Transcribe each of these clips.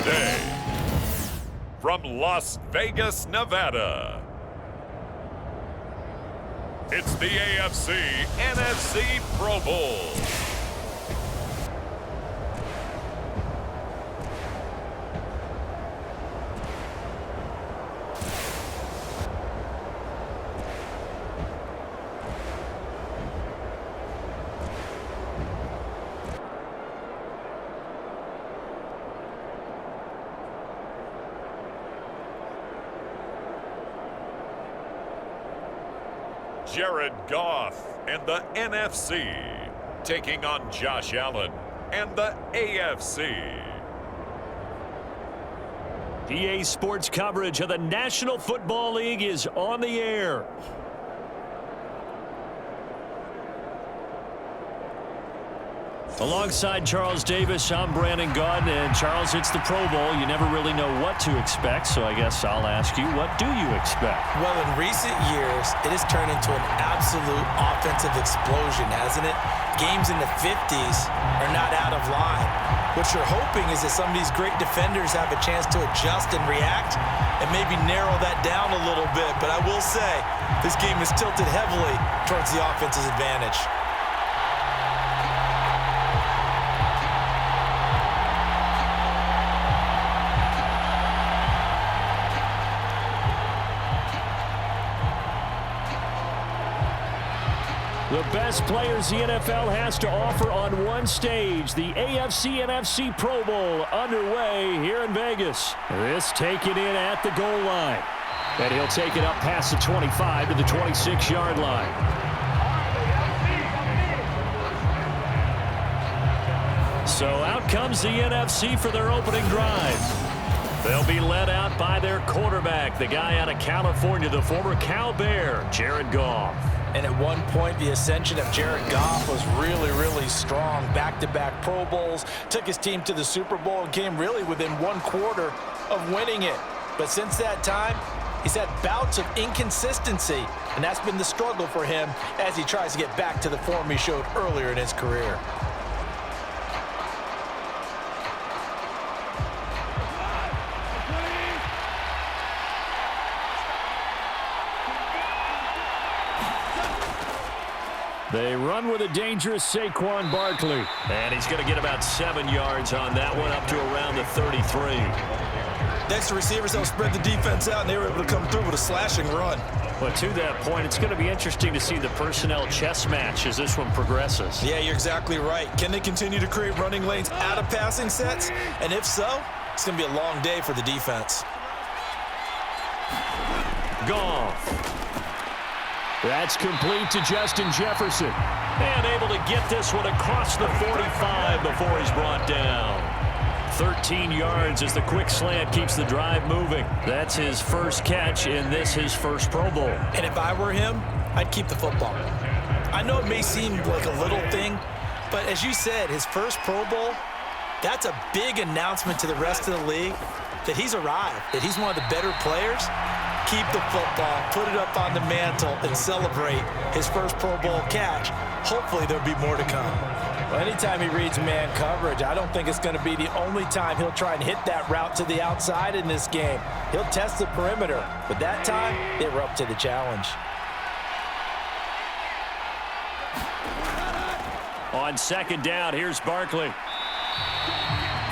Today, from Las Vegas, Nevada, it's the AFC NFC Pro Bowl. Jared Goff and the NFC taking on Josh Allen and the AFC. EA Sports coverage of the National Football League is on the air. Alongside Charles Davis, I'm Brandon Gaudin, and Charles, it's the Pro Bowl. You never really know what to expect, so I guess I'll ask you, what do you expect? Well, in recent years, it has turned into an absolute offensive explosion, hasn't it? Games in the 50s are not out of line. What you're hoping is that some of these great defenders have a chance to adjust and react and maybe narrow that down a little bit. But I will say, this game is tilted heavily towards the offense's advantage. The best players the NFL has to offer on one stage. The AFC NFC Pro Bowl underway here in Vegas. This taken in at the goal line. And he'll take it up past the 25 to the 26-yard line. So out comes the NFC for their opening drive. They'll be led out by their quarterback, the guy out of California, the former Cal Bear, Jared Goff. And at one point, the ascension of Jared Goff was really strong. Back-to-back Pro Bowls, took his team to the Super Bowl and came really within one quarter of winning it. But since that time, he's had bouts of inconsistency, and that's been the struggle for him as he tries to get back to the form he showed earlier in his career. They run with a dangerous Saquon Barkley. And he's going to get about 7 yards on that one, up to around the 33. Next, the receivers don't spread the defense out, and they were able to come through with a slashing run. But to that point, it's going to be interesting to see the personnel chess match as this one progresses. Yeah, you're exactly right. Can they continue to create running lanes out of passing sets? And if so, it's going to be a long day for the defense. Goff. That's complete to Justin Jefferson. And able to get this one across the 45 before he's brought down. 13 yards as the quick slant keeps the drive moving. That's his first catch in this, his first Pro Bowl. And if I were him, I'd keep the football. I know it may seem like a little thing, but as you said, his first Pro Bowl, that's a big announcement to the rest of the league that he's arrived, that he's one of the better players. Keep the football, put it up on the mantle, and celebrate his first Pro Bowl catch. Hopefully there'll be more to come. Well, anytime he reads man coverage, I don't think it's going to be the only time he'll try and hit that route to the outside in this game. He'll test the perimeter, but that time, they were up to the challenge. On second down, here's Barkley.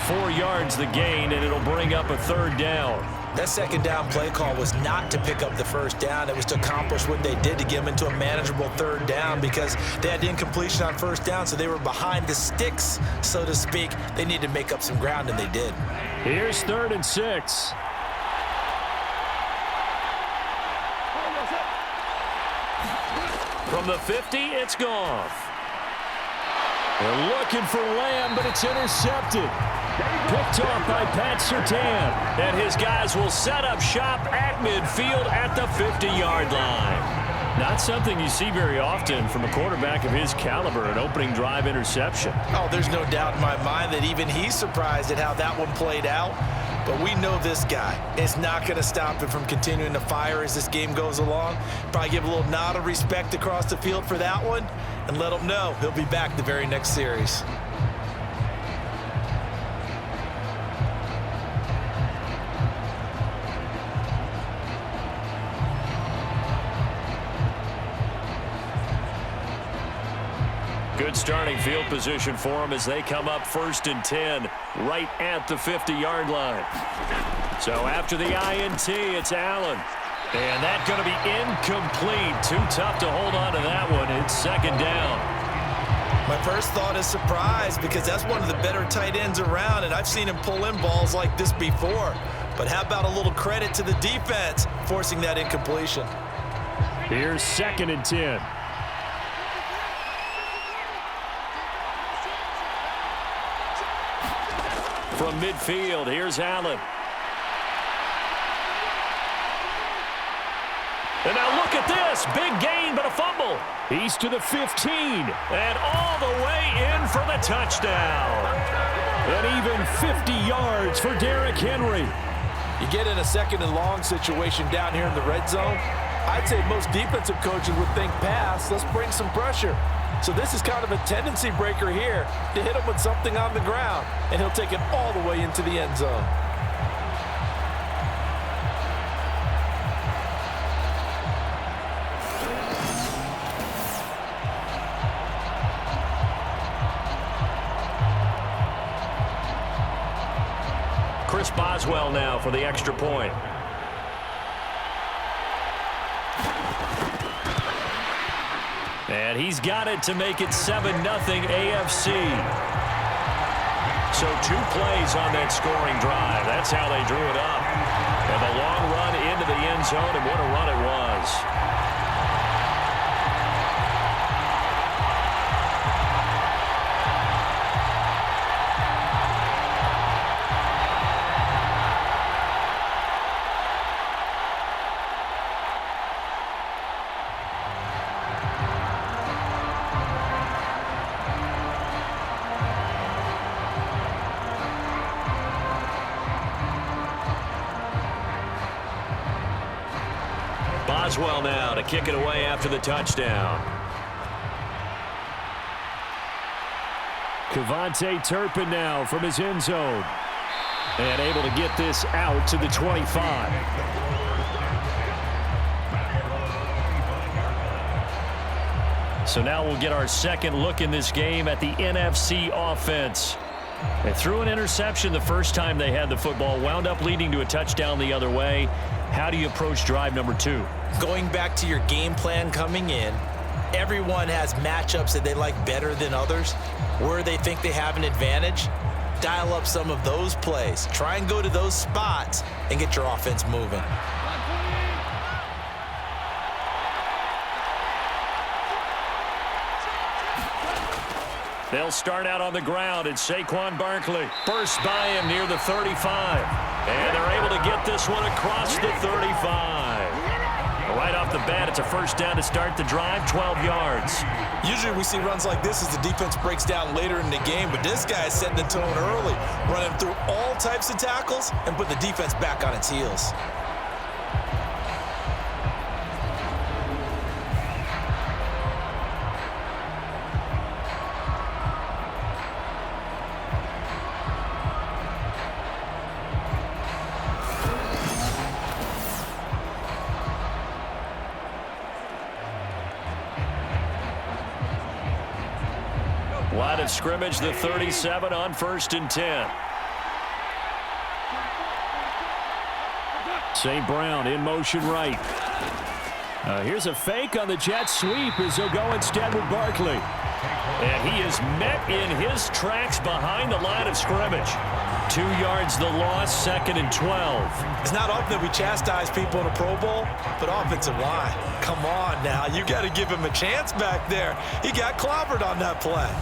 4 yards the gain, and it'll bring up a third down. That second down play call was not to pick up the first down. It was to accomplish what they did to get them into a manageable third down because they had incompletion on first down, so they were behind the sticks, so to speak. They needed to make up some ground, and they did. Here's 3rd and 6. From the 50, it's Goff. They're looking for Lamb, but it's intercepted. Picked off by Pat Surtain. And his guys will set up shop at midfield at the 50-yard line. Not something you see very often from a quarterback of his caliber, an opening drive interception. Oh, there's no doubt in my mind that even he's surprised at how that one played out. But we know this guy is not going to stop him from continuing to fire as this game goes along. Probably give a little nod of respect across the field for that one and let him know he'll be back the very next series. Good starting field position for them as they come up 1st and 10 right at the 50-yard line. So after the INT, it's Allen. And that's going to be incomplete. Too tough to hold on to that one. It's 2nd down. My first thought is surprise because that's one of the better tight ends around, and I've seen him pull in balls like this before. But how about a little credit to the defense forcing that incompletion? Here's 2nd and 10. From midfield, here's Allen. And now look at this. Big gain, but a fumble. He's to the 15. And all the way in for the touchdown. And even 50 yards for Derrick Henry. You get in a 2nd and long situation down here in the red zone, I'd say most defensive coaches would think pass. Let's bring some pressure. So this is kind of a tendency breaker here to hit him with something on the ground, and he'll take it all the way into the end zone. Chris Boswell now for the extra point. And he's got it to make it 7-0 AFC. So 2 plays on that scoring drive. That's how they drew it up. And the long run into the end zone, and what a run it was. Boswell now to kick it away after the touchdown. Kevontae Turpin now from his end zone. And able to get this out to the 25. So now we'll get our second look in this game at the NFC offense. They threw an interception the first time they had the football, wound up leading to a touchdown the other way. How do you approach drive number 2? Going back to your game plan coming in, everyone has matchups that they like better than others. Where they think they have an advantage, dial up some of those plays. Try and go to those spots and get your offense moving. They'll start out on the ground. It's Saquon Barkley. Burst by him near the 35. And they're able to get this one across the 35. Right off the bat, it's a first down to start the drive, 12 yards. Usually we see runs like this as the defense breaks down later in the game, but this guy is setting the tone early, running through all types of tackles and put the defense back on its heels. Line of scrimmage, the 37 on 1st and 10. St. Brown in motion right. Here's a fake on the jet sweep as they'll go instead with Barkley. And he is met in his tracks behind the line of scrimmage. 2 yards the loss, 2nd and 12. It's not often that we chastise people in a Pro Bowl, but offensive line. Come on now, you got to give him a chance back there. He got clobbered on that play.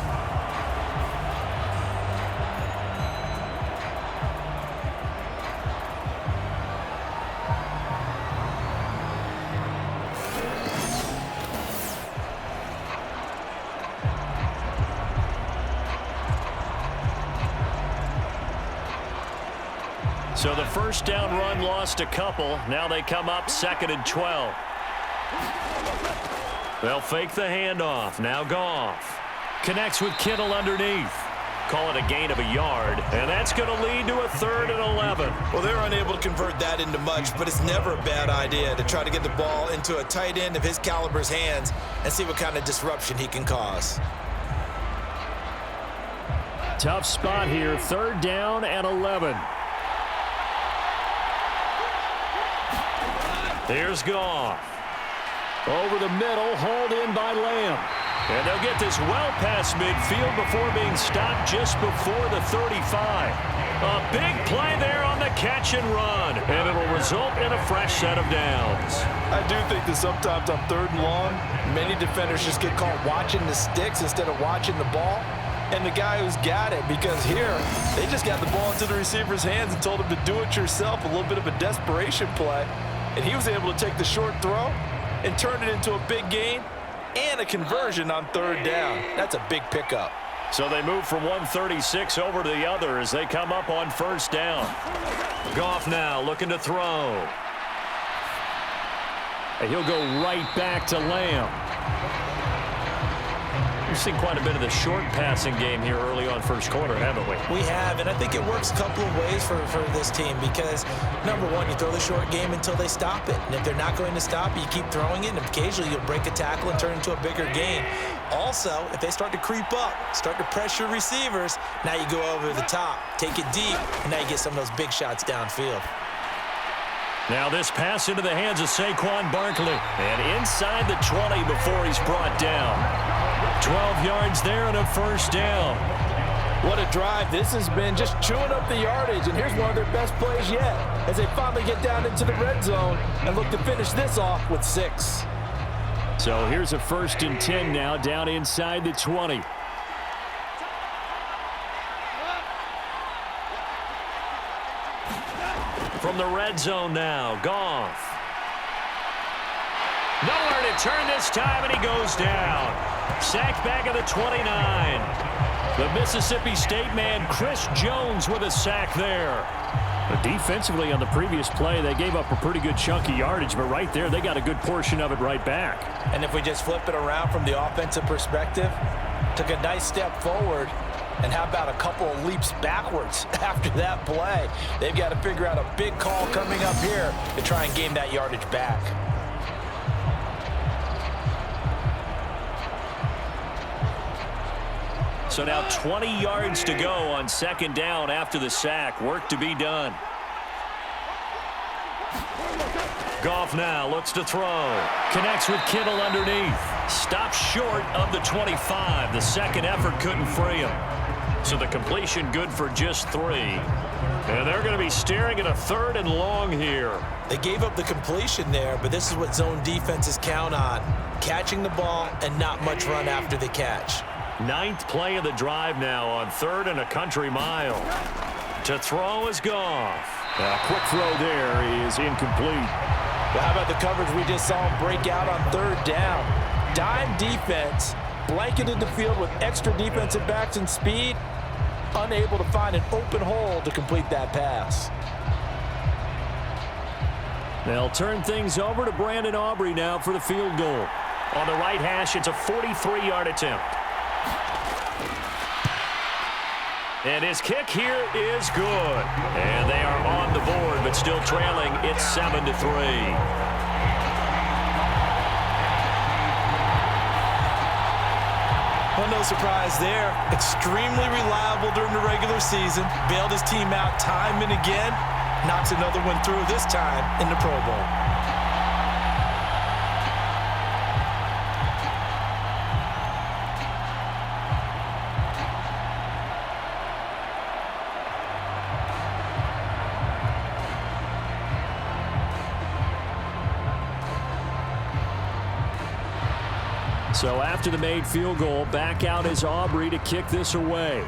So the first down run lost a couple. Now they come up 2nd and 12. They'll fake the handoff. Now Goff connects with Kittle underneath. Call it a gain of a yard, and that's going to lead to a 3rd and 11. Well, they're unable to convert that into much, but it's never a bad idea to try to get the ball into a tight end of his caliber's hands and see what kind of disruption he can cause. Tough spot here, 3rd down and 11. Here's Goff. Over the middle, hauled in by Lamb. And they'll get this well past midfield before being stopped just before the 35. A big play there on the catch and run. And it'll result in a fresh set of downs. I do think that sometimes on 3rd and long, many defenders just get caught watching the sticks instead of watching the ball. And the guy who's got it, because here, they just got the ball into the receiver's hands and told him to do it yourself, a little bit of a desperation play. And he was able to take the short throw and turn it into a big gain and a conversion on 3rd down. That's a big pickup. So they move from 136 over to the other as they come up on 1st down. Goff now looking to throw. And he'll go right back to Lamb. We've seen quite a bit of the short passing game here early on 1st quarter, haven't we? We have, and I think it works a couple of ways for this team because, number one, you throw the short game until they stop it. And if they're not going to stop it, you keep throwing it, and occasionally you'll break a tackle and turn it into a bigger gain. Also, if they start to creep up, start to pressure receivers, now you go over the top, take it deep, and now you get some of those big shots downfield. Now this pass into the hands of Saquon Barkley. And inside the 20 before he's brought down. 12 yards there and a 1st down. What a drive. This has been just chewing up the yardage, and here's one of their best plays yet as they finally get down into the red zone and look to finish this off with 6. So here's a 1st and 10 now down inside the 20. From the red zone now, Goff. Nowhere to turn this time, and he goes down. Sacked back at the 29. The Mississippi State man, Chris Jones, with a sack there. But defensively on the previous play, they gave up a pretty good chunk of yardage, but right there, they got a good portion of it right back. And if we just flip it around from the offensive perspective, took a nice step forward, and how about a couple of leaps backwards after that play? They've got to figure out a big call coming up here to try and gain that yardage back. So now 20 yards to go on 2nd down after the sack. Work to be done. Goff now looks to throw. Connects with Kittle underneath. Stops short of the 25. The second effort couldn't free him. So the completion good for just 3. And they're going to be staring at a 3rd and long here. They gave up the completion there, but this is what zone defenses count on. Catching the ball and not much run after the catch. 9th play of the drive now on 3rd and a country mile. To throw is Goff. A quick throw there is incomplete. Well, how about the coverage we just saw him break out on 3rd down? Dime defense, blanketed the field with extra defensive backs and speed, unable to find an open hole to complete that pass. They'll turn things over to Brandon Aubrey now for the field goal. On the right hash, it's a 43-yard attempt. And his kick here is good. And they are on the board, but still trailing. It's 7-3. Well, no surprise there. Extremely reliable during the regular season. Bailed his team out time and again. Knocks another one through this time in the Pro Bowl. So after the made field goal, back out is Aubrey to kick this away.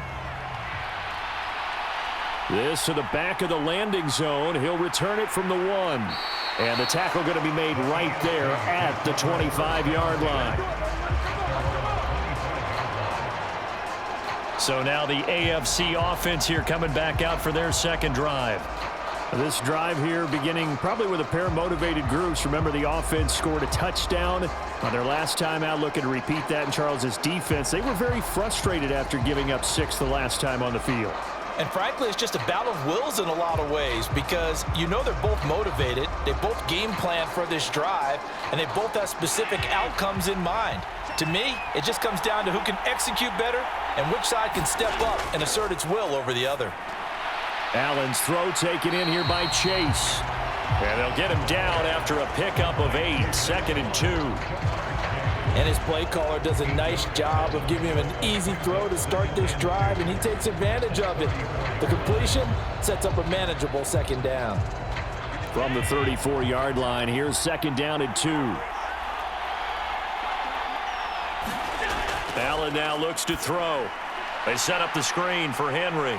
This to the back of the landing zone. He'll return it from the 1. And the tackle going to be made right there at the 25-yard line. So now the AFC offense here coming back out for their second drive. This drive here beginning probably with a pair of motivated groups. Remember, the offense scored a touchdown on their last time out. Looking to repeat that in Charles's defense. They were very frustrated after giving up 6 the last time on the field. And frankly, it's just a battle of wills in a lot of ways because you know they're both motivated. They both game plan for this drive, and they both have specific outcomes in mind. To me, it just comes down to who can execute better and which side can step up and assert its will over the other. Allen's throw taken in here by Chase. And they'll get him down after a pickup of 8, 2nd and 2. And his play caller does a nice job of giving him an easy throw to start this drive, and he takes advantage of it. The completion sets up a manageable 2nd down. From the 34-yard line, here's 2nd down and 2. Allen now looks to throw. They set up the screen for Henry.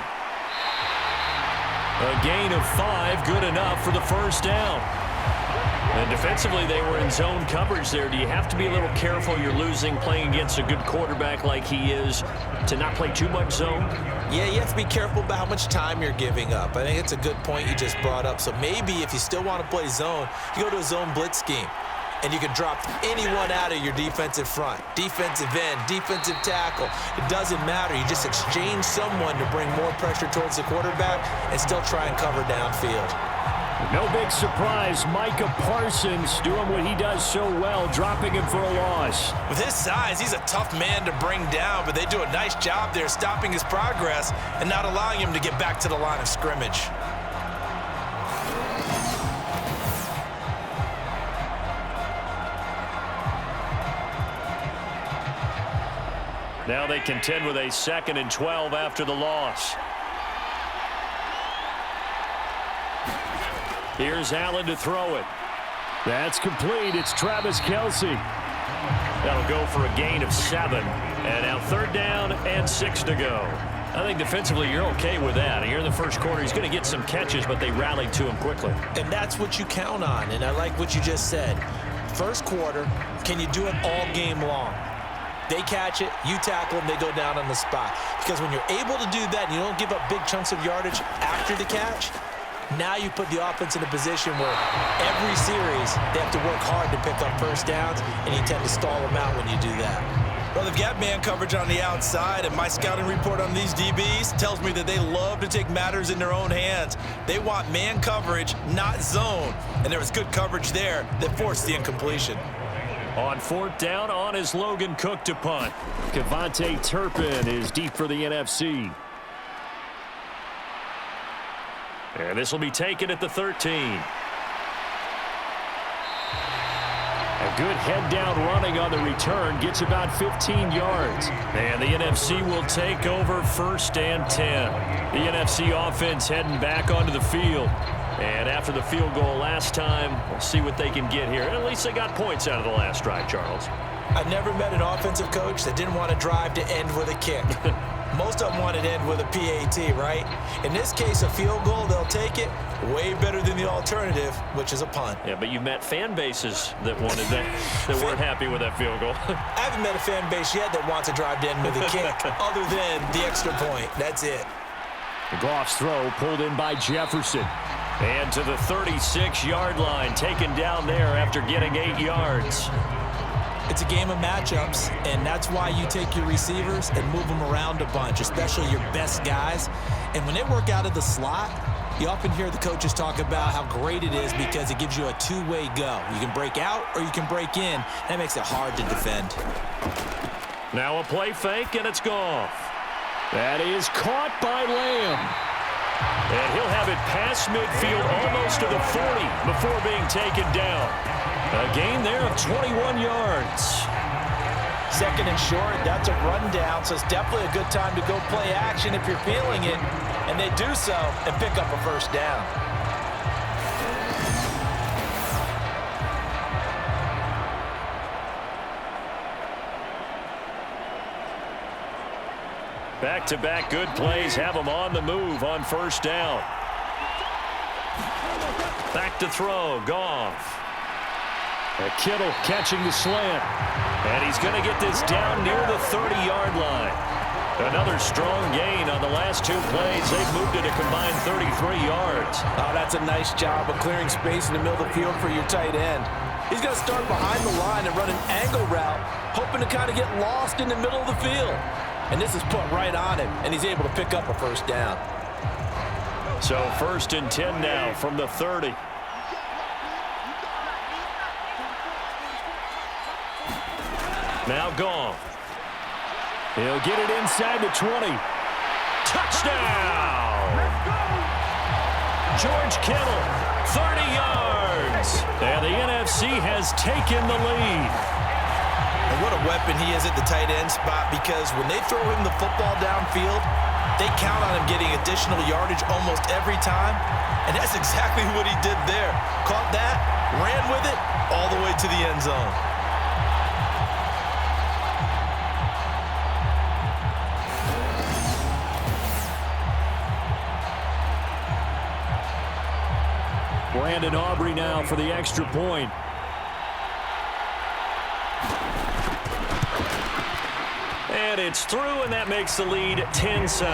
A gain of 5, good enough for the 1st down. And defensively, they were in zone coverage there. Do you have to be a little careful? You're losing playing against a good quarterback like he is to not play too much zone? Yeah, you have to be careful about how much time you're giving up. I think it's a good point you just brought up. So maybe if you still want to play zone, you go to a zone blitz scheme. And you can drop anyone out of your defensive front, defensive end, defensive tackle. It doesn't matter. You just exchange someone to bring more pressure towards the quarterback and still try and cover downfield. No big surprise. Micah Parsons doing what he does so well, dropping him for a loss. With his size, he's a tough man to bring down, but they do a nice job there stopping his progress and not allowing him to get back to the line of scrimmage. Now they contend with a 2nd and 12 after the loss. Here's Allen to throw it. That's complete. It's Travis Kelce. That'll go for a gain of 7. And now 3rd down and 6 to go. I think defensively you're okay with that. Here in the first quarter, he's going to get some catches, but they rallied to him quickly. And that's what you count on, and I like what you just said. First quarter, can you do it all game long? They catch it, you tackle them, they go down on the spot. Because when you're able to do that and you don't give up big chunks of yardage after the catch, now you put the offense in a position where every series they have to work hard to pick up 1st downs, and you tend to stall them out when you do that. Well, they've got man coverage on the outside, and my scouting report on these DBs tells me that they love to take matters in their own hands. They want man coverage, not zone, and there was good coverage there that forced the incompletion. On 4th down, on is Logan Cook to punt. Kevontae Turpin is deep for the NFC. And this will be taken at the 13. A good head down running on the return. Gets about 15 yards. And the NFC will take over 1st and 10. The NFC offense heading back onto the field. And after the field goal last time, we'll see what they can get here. At least they got points out of the last drive, Charles. I've never met an offensive coach that didn't want to drive to end with a kick. Most of them want to end with a PAT, right? In this case, a field goal, they'll take it. Way better than the alternative, which is a punt. Yeah, but you've met fan bases that wanted that, that weren't happy with that field goal. I haven't met a fan base yet that wants to drive to end with a kick, other than the extra point. That's it. The Goff's throw pulled in by Jefferson. And to the 36-yard line, taken down there after getting 8 yards. It's a game of matchups, and that's why you take your receivers and move them around a bunch, especially your best guys. And when they work out of the slot, you often hear the coaches talk about how great it is because it gives you a two-way go. You can break out or you can break in. That makes it hard to defend. Now a play fake, and it's Goff. That is caught by Lamb. And he'll have it past midfield almost to the 40 before being taken down. A gain there of 21 yards. 2nd and short, that's a rundown, so it's definitely a good time to go play action if you're feeling it. And they do so and pick up a 1st down. Back-to-back good plays have them on the move on 1st down. Back to throw, Goff. Kittle catching the slant. And he's going to get this down near the 30-yard line. Another strong gain on the last 2 plays. They've moved it a combined 33 yards. Oh, that's a nice job of clearing space in the middle of the field for your tight end. He's going to start behind the line and run an angle route, hoping to kind of get lost in the middle of the field. And this is put right on him, and he's able to pick up a 1st down. So 1st and 10 now from the 30. Now Goff. He'll get it inside the 20. Touchdown! George Kittle, 30 yards. And the NFC has taken the lead. And what a weapon he is at the tight end spot, because when they throw him the football downfield, they count on him getting additional yardage almost every time. And that's exactly what he did there. Caught that, ran with it, all the way to the end zone. Brandon Aubrey now for the extra point. And it's through, and that makes the lead 10-7.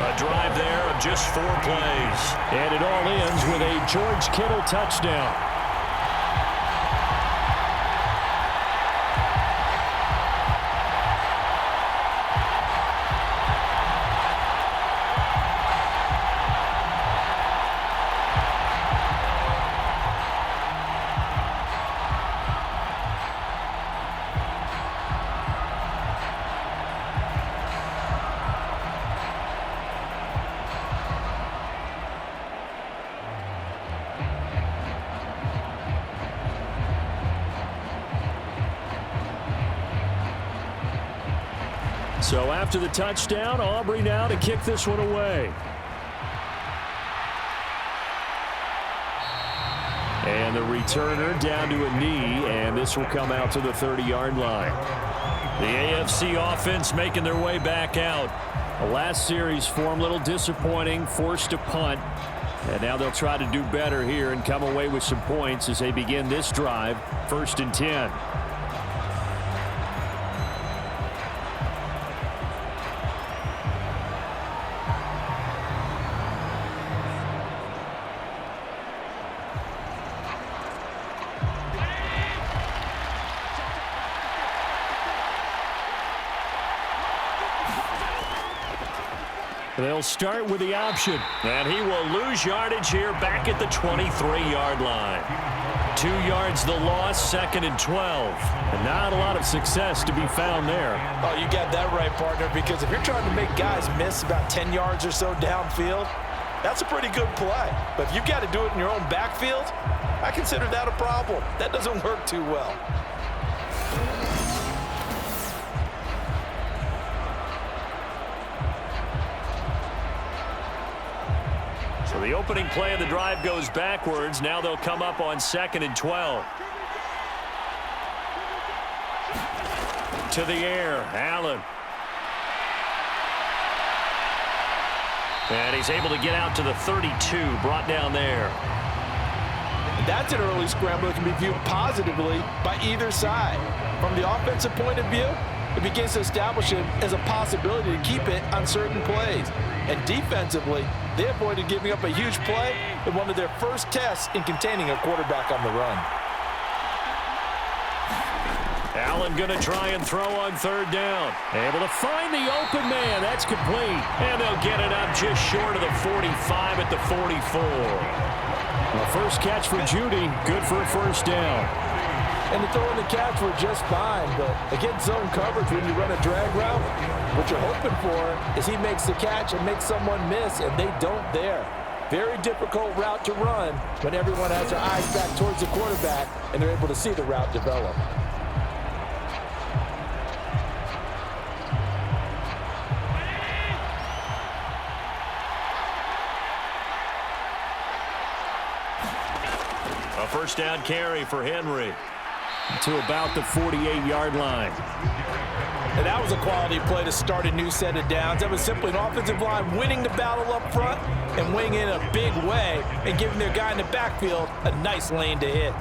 A drive there of just 4 plays. And it all ends with a George Kittle touchdown. So after the touchdown, Aubrey now to kick this one away. And the returner down to a knee, and this will come out to the 30-yard line. The AFC offense making their way back out. The last series for them, a little disappointing, forced to punt. And now they'll try to do better here and come away with some points as they begin this drive, 1st and 10. They'll start with the option, and he will lose yardage here back at the 23-yard line. 2 yards the loss, 2nd and 12. And not a lot of success to be found there. Oh, you got that right, partner, because if you're trying to make guys miss about 10 yards or so downfield, that's a pretty good play. But if you've got to do it in your own backfield, I consider that a problem. That doesn't work too well. So the opening play of the drive goes backwards. Now they'll come up on 2nd and 12. To the air, Allen. And he's able to get out to the 32, brought down there. That's an early scramble that can be viewed positively by either side. From the offensive point of view, it begins to establish it as a possibility to keep it on certain plays. And defensively, they avoided giving up a huge play in one of their first tests in containing a quarterback on the run. Allen going to try and throw on 3rd down. Able to find the open man. That's complete. And they'll get it up just short of the 45 at the 44. The first catch for Judy, good for a 1st down. And the throw and the catch were just fine, but against zone coverage when you run a drag route, what you're hoping for is he makes the catch and makes someone miss, and they don't there. Very difficult route to run when everyone has their eyes back towards the quarterback and they're able to see the route develop. A 1st down carry for Henry to about the 48-yard line. And that was a quality play to start a new set of downs. That was simply an offensive line winning the battle up front and winning in a big way and giving their guy in the backfield a nice lane to hit.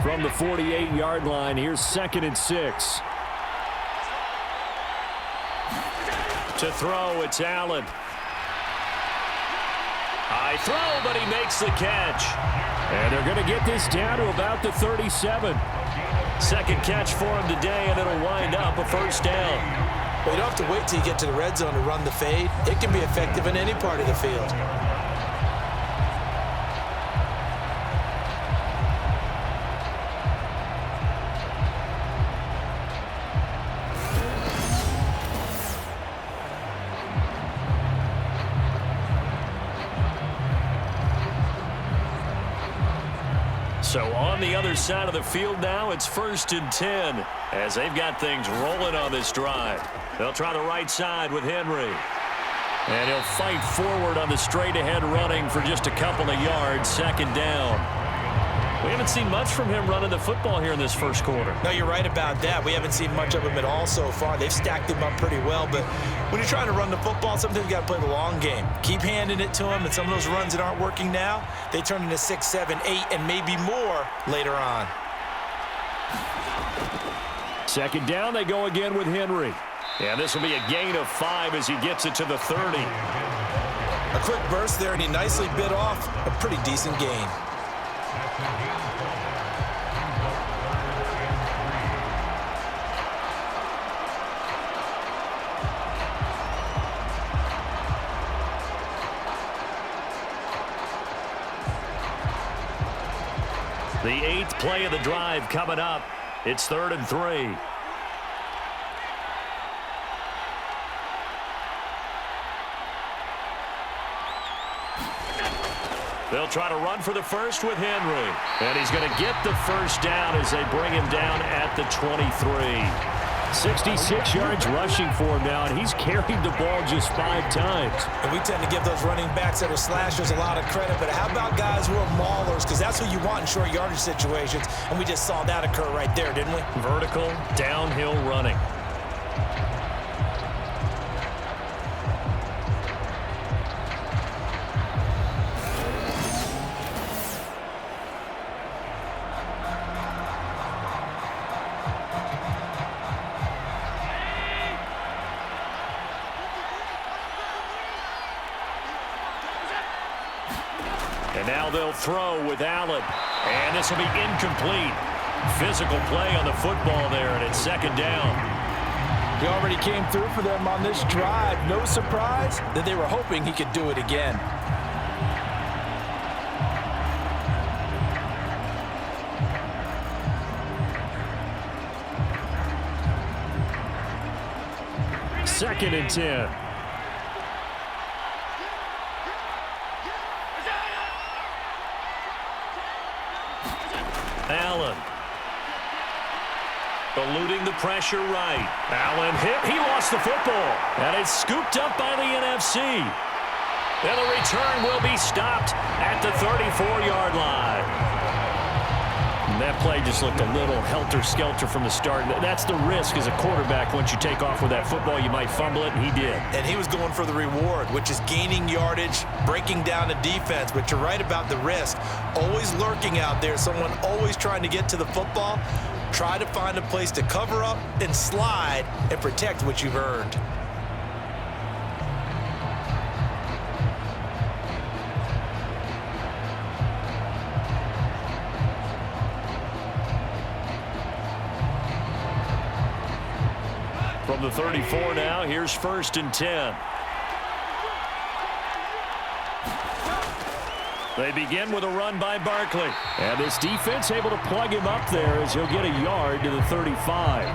From the 48-yard line, here's 2nd and 6. To throw, it's Allen. High throw, but he makes the catch. And they're going to get this down to about the 37. 2nd catch for him today, and it'll wind up a 1st down. Well, you don't have to wait till you get to the red zone to run the fade. It can be effective in any part of the field. So on the other side of the field now, it's 1st and 10 as they've got things rolling on this drive. They'll try the right side with Henry. And he'll fight forward on the straight-ahead running for just a couple of yards, 2nd down. We haven't seen much from him running the football here in this first quarter. No, you're right about that. We haven't seen much of him at all so far. They've stacked him up pretty well, but when you're trying to run the football, sometimes you got to play the long game. Keep handing it to him, and some of those runs that aren't working now, they turn into 6, 7, 8, and maybe more later on. 2nd down, they go again with Henry. And this will be a gain of 5 as he gets it to the 30. A quick burst there, and he nicely bit off a pretty decent gain. The 8th play of the drive coming up. It's 3rd and 3. They'll try to run for the first with Henry. And he's going to get the first down as they bring him down at the 23. 66 yards rushing for him now, and he's carried the ball just 5 times. And we tend to give those running backs that are slashers a lot of credit, but how about guys who are maulers? Because that's who you want in short yardage situations, and we just saw that occur right there, didn't we? Vertical, downhill running. And now they'll throw with Allen. And this will be incomplete. Physical play on the football there, and it's 2nd down. He already came through for them on this drive. No surprise that they were hoping he could do it again. Second and 10. Allen. Eluding the pressure right. Allen hit. He lost the football. And it's scooped up by the NFC. And the return will be stopped at the 34-yard line. And that play just looked a little helter-skelter from the start. That's the risk as a quarterback. Once you take off with that football, you might fumble it, and he did. And he was going for the reward, which is gaining yardage, breaking down the defense. But you're right about the risk. Always lurking out there, someone always trying to get to the football. Try to find a place to cover up and slide and protect what you've earned. From the 34 now, here's 1st and 10. They begin with a run by Barkley. And this defense able to plug him up there as he'll get a yard to the 35.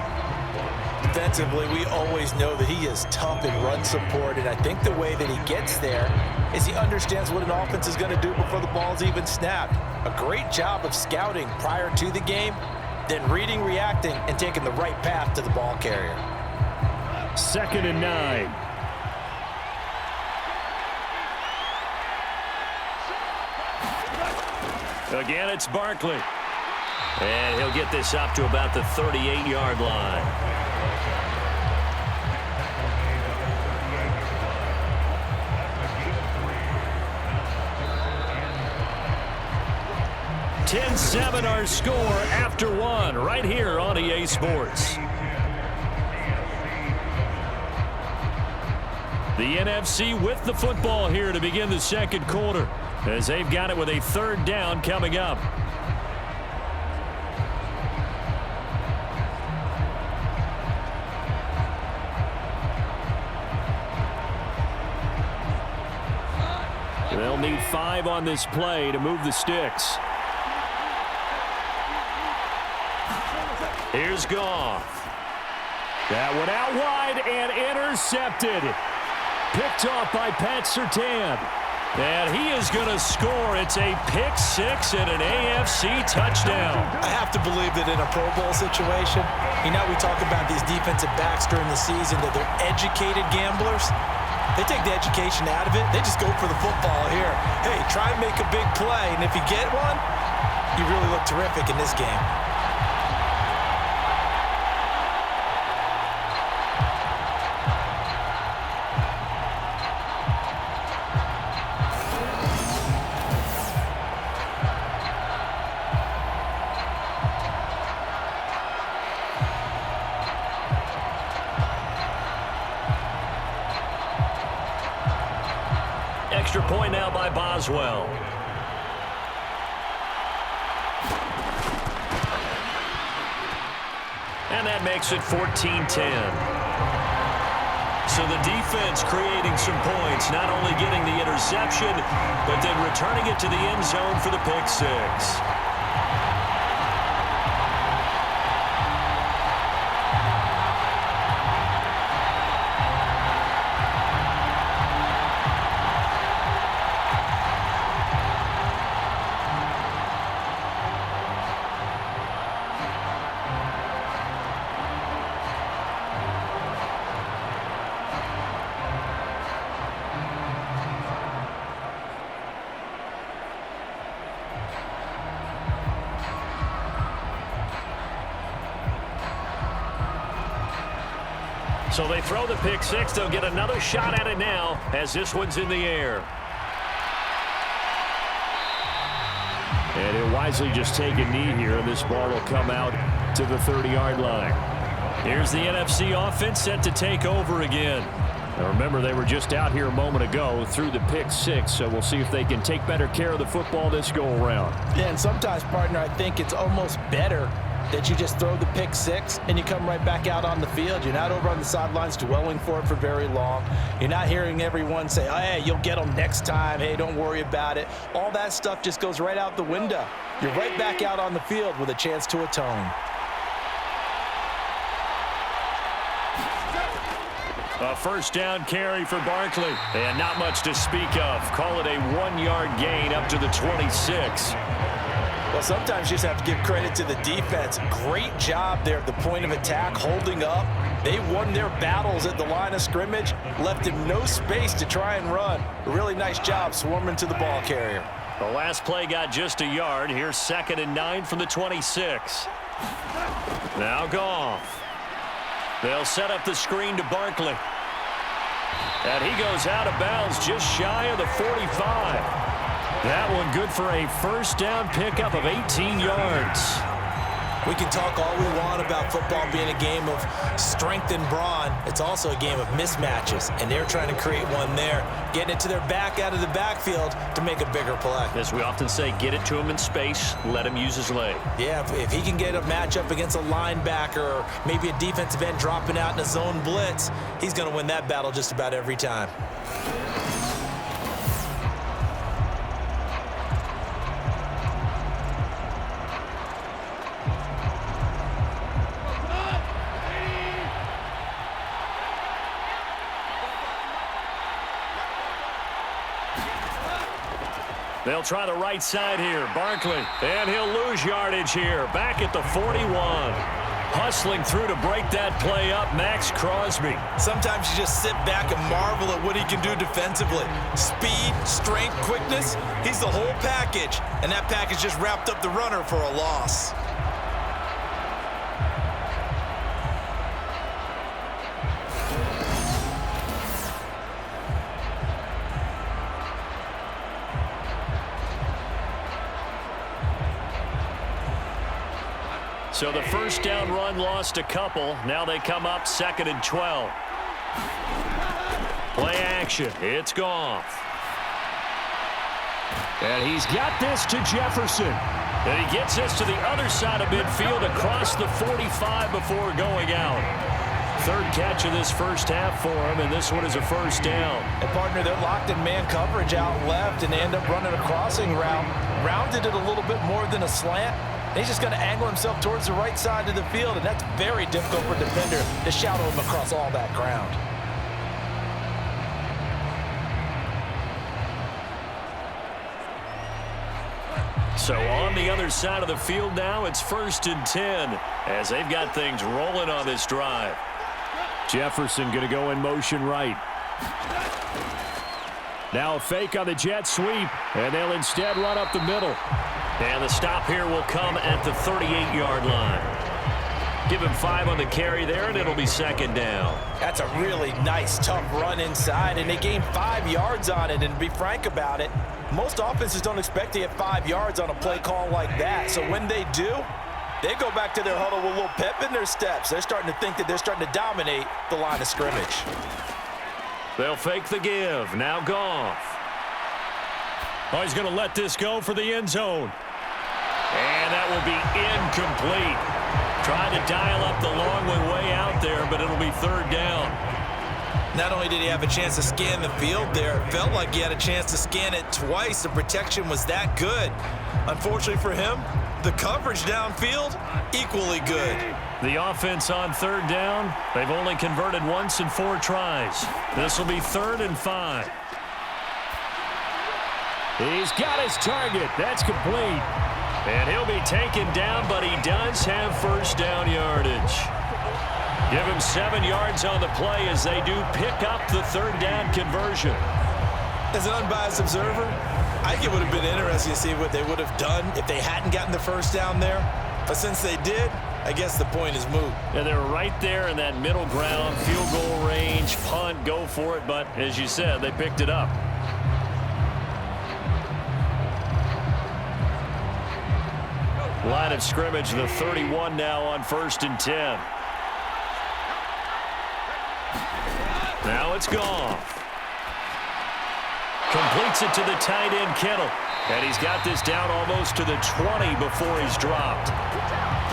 Defensively, we always know that he is tough in run support, and I think the way that he gets there is he understands what an offense is going to do before the ball's even snapped. A great job of scouting prior to the game, then reading, reacting, and taking the right path to the ball carrier. 2nd and 9. Again, it's Barkley. And he'll get this up to about the 38-yard line. (10-7) our score after 1 right here on EA Sports. The NFC with the football here to begin the second quarter as they've got it with a 3rd down coming up. They'll need 5 on this play to move the sticks. Here's Goff. That one out wide and intercepted. Picked off by Pat Surtain. And he is going to score. It's a pick six and an AFC touchdown. I have to believe that in a Pro Bowl situation, we talk about these defensive backs during the season, that they're educated gamblers. They take the education out of it. They just go for the football here. Hey, try and make a big play, and if you get one, you really look terrific in this game. Extra point now by Boswell. And that makes it 14-10. So the defense creating some points, not only getting the interception, but then returning it to the end zone for the pick six. So they throw the pick six. They'll get another shot at it now as this one's in the air. And he'll wisely just take a knee here, and this ball will come out to the 30-yard line. Here's the NFC offense set to take over again. Now remember, they were just out here a moment ago through the pick six, so we'll see if they can take better care of the football this go-around. Yeah, and sometimes, partner, I think it's almost better that you just throw the pick six and you come right back out on the field. You're not over on the sidelines dwelling for it for very long. You're not hearing everyone say, oh, hey, you'll get them next time. Hey, don't worry about it. All that stuff just goes right out the window. You're right back out on the field with a chance to atone. A first down carry for Barkley. And not much to speak of. Call it a 1-yard gain up to the 26. Well, sometimes you just have to give credit to the defense. Great job there at the point of attack, holding up. They won their battles at the line of scrimmage, left him no space to try and run. A really nice job swarming to the ball carrier. The last play got just a yard. Here's 2nd and 9 from the 26. Now Goff. They'll set up the screen to Barkley. And he goes out of bounds just shy of the 45. That one good for a first down pickup of 18 yards. We can talk all we want about football being a game of strength and brawn. It's also a game of mismatches, and they're trying to create one there, getting it to their back out of the backfield to make a bigger play. As we often say, get it to him in space, let him use his leg. Yeah, if he can get a matchup against a linebacker or maybe a defensive end dropping out in a zone blitz, he's going to win that battle just about every time. They'll try the right side here. Barkley, and he'll lose yardage here. Back at the 41. Hustling through to break that play up, Max Crosby. Sometimes you just sit back and marvel at what he can do defensively. Speed, strength, quickness, he's the whole package. And that package just wrapped up the runner for a loss. So the first down run lost a couple. Now they come up 2nd and 12. Play action. It's Goff. And he's got this to Jefferson. And he gets this to the other side of midfield across the 45 before going out. 3rd catch of this first half for him, and this one is a first down. And, partner, they're locked in man coverage out left, and they end up running a crossing route. Rounded it a little bit more than a slant. He's just going to angle himself towards the right side of the field, and that's very difficult for a defender to shadow him across all that ground. So on the other side of the field now, it's 1st and 10 as they've got things rolling on this drive. Jefferson going to go in motion right. Now a fake on the jet sweep, and they'll instead run up the middle. And the stop here will come at the 38-yard line. Give him 5 on the carry there, and it'll be 2nd down. That's a really nice, tough run inside, and they gained 5 yards on it. And to be frank about it, most offenses don't expect to get 5 yards on a play call like that. So when they do, they go back to their huddle with a little pep in their steps. They're starting to think that they're starting to dominate the line of scrimmage. They'll fake the give. Now Goff. Oh, he's going to let this go for the end zone. And that will be incomplete. Trying to dial up the long way out there, but it'll be 3rd down. Not only did he have a chance to scan the field there, it felt like he had a chance to scan it twice. The protection was that good. Unfortunately for him, the coverage downfield, equally good. The offense on 3rd down, they've only converted once in 4 tries. This will be 3rd and 5. He's got his target. That's complete. And he'll be taken down, but he does have 1st down yardage. Give him 7 yards on the play as they do pick up the 3rd down conversion. As an unbiased observer, I think it would have been interesting to see what they would have done if they hadn't gotten the 1st down there. But since they did, I guess the point is moot. Yeah, they're right there in that middle ground, field goal range, punt, go for it. But as you said, they picked it up. Line of scrimmage, the 31 now on 1st and 10. Now it's Goff. Completes it to the tight end, Kittle. And he's got this down almost to the 20 before he's dropped.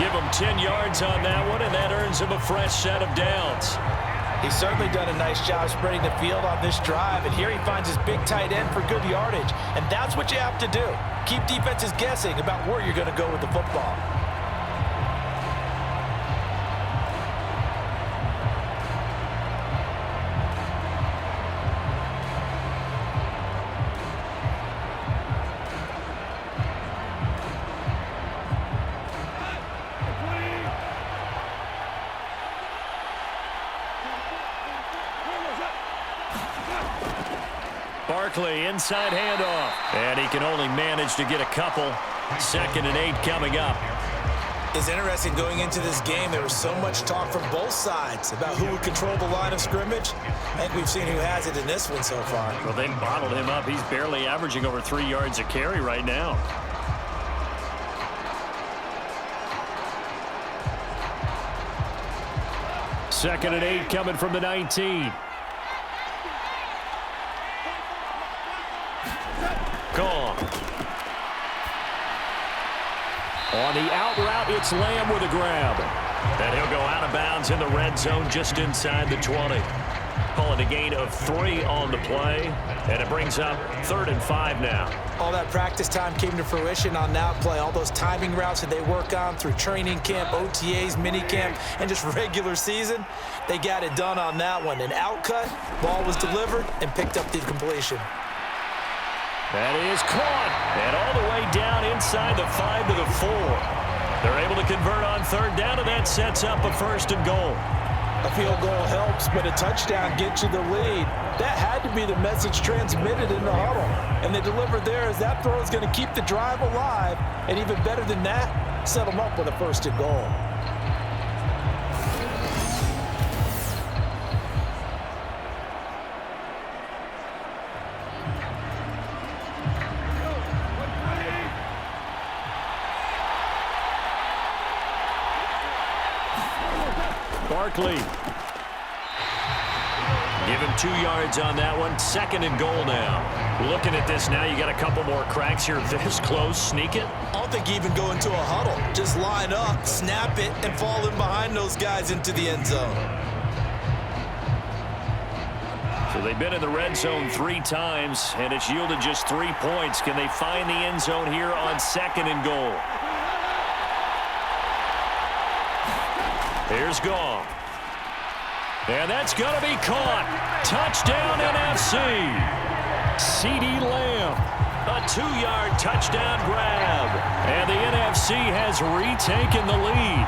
Give him 10 yards on that one, and that earns him a fresh set of downs. He's certainly done a nice job spreading the field on this drive, and here he finds his big tight end for good yardage. And that's what you have to do. Keep defenses guessing about where you're going to go with the football. Barkley, inside handoff. And he can only manage to get a couple. 2nd and 8 coming up. It's interesting going into this game. There was so much talk from both sides about who would control the line of scrimmage. I think we've seen who has it in this one so far. Well, they bottled him up. He's barely averaging over 3 yards a carry right now. Second and 8 coming from the 19. Gone. On the out route, it's Lamb with a grab. And he'll go out of bounds in the red zone just inside the 20. Calling a gain of 3 on the play. And it brings up 3rd and 5 now. All that practice time came to fruition on that play. All those timing routes that they work on through training camp, OTAs, minicamp, and just regular season, they got it done on that one. An out cut, ball was delivered, and picked up the completion. That is caught, and all the way down inside the 5 to the 4. They're able to convert on 3rd down, and that sets up a 1st and goal. A field goal helps, but a touchdown gets you the lead. That had to be the message transmitted in the huddle. And they delivered there as that throw is going to keep the drive alive, and even better than that, set them up with a 1st and goal. Barkley. Give him 2 yards on that one. 2nd and goal now. Looking at this now, you got a couple more cracks here. This close, sneak it. I don't think you even go into a huddle. Just line up, snap it, and fall in behind those guys into the end zone. So they've been in the red zone 3 times, and it's yielded just 3 points. Can they find the end zone here on 2nd and goal? Here's Goff. And that's going to be caught. Touchdown, NFC. CeeDee Lamb. A 2-yard touchdown grab. And the NFC has retaken the lead.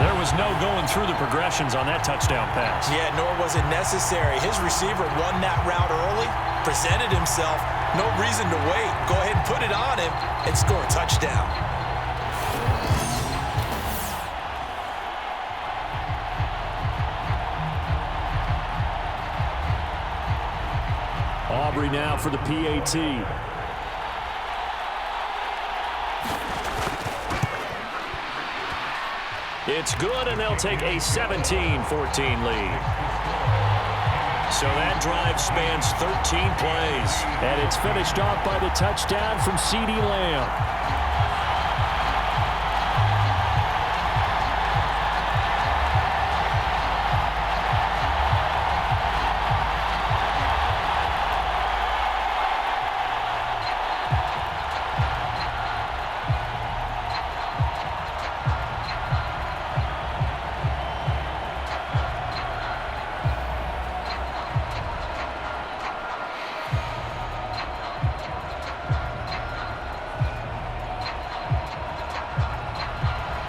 There was no going through the progressions on that touchdown pass. Yeah, nor was it necessary. His receiver won that route early, presented himself. No reason to wait. Go ahead and put it on him and score a touchdown. Aubrey now for the PAT. It's good, and they'll take a 17-14 lead. So that drive spans 13 plays. And it's finished off by the touchdown from CeeDee Lamb.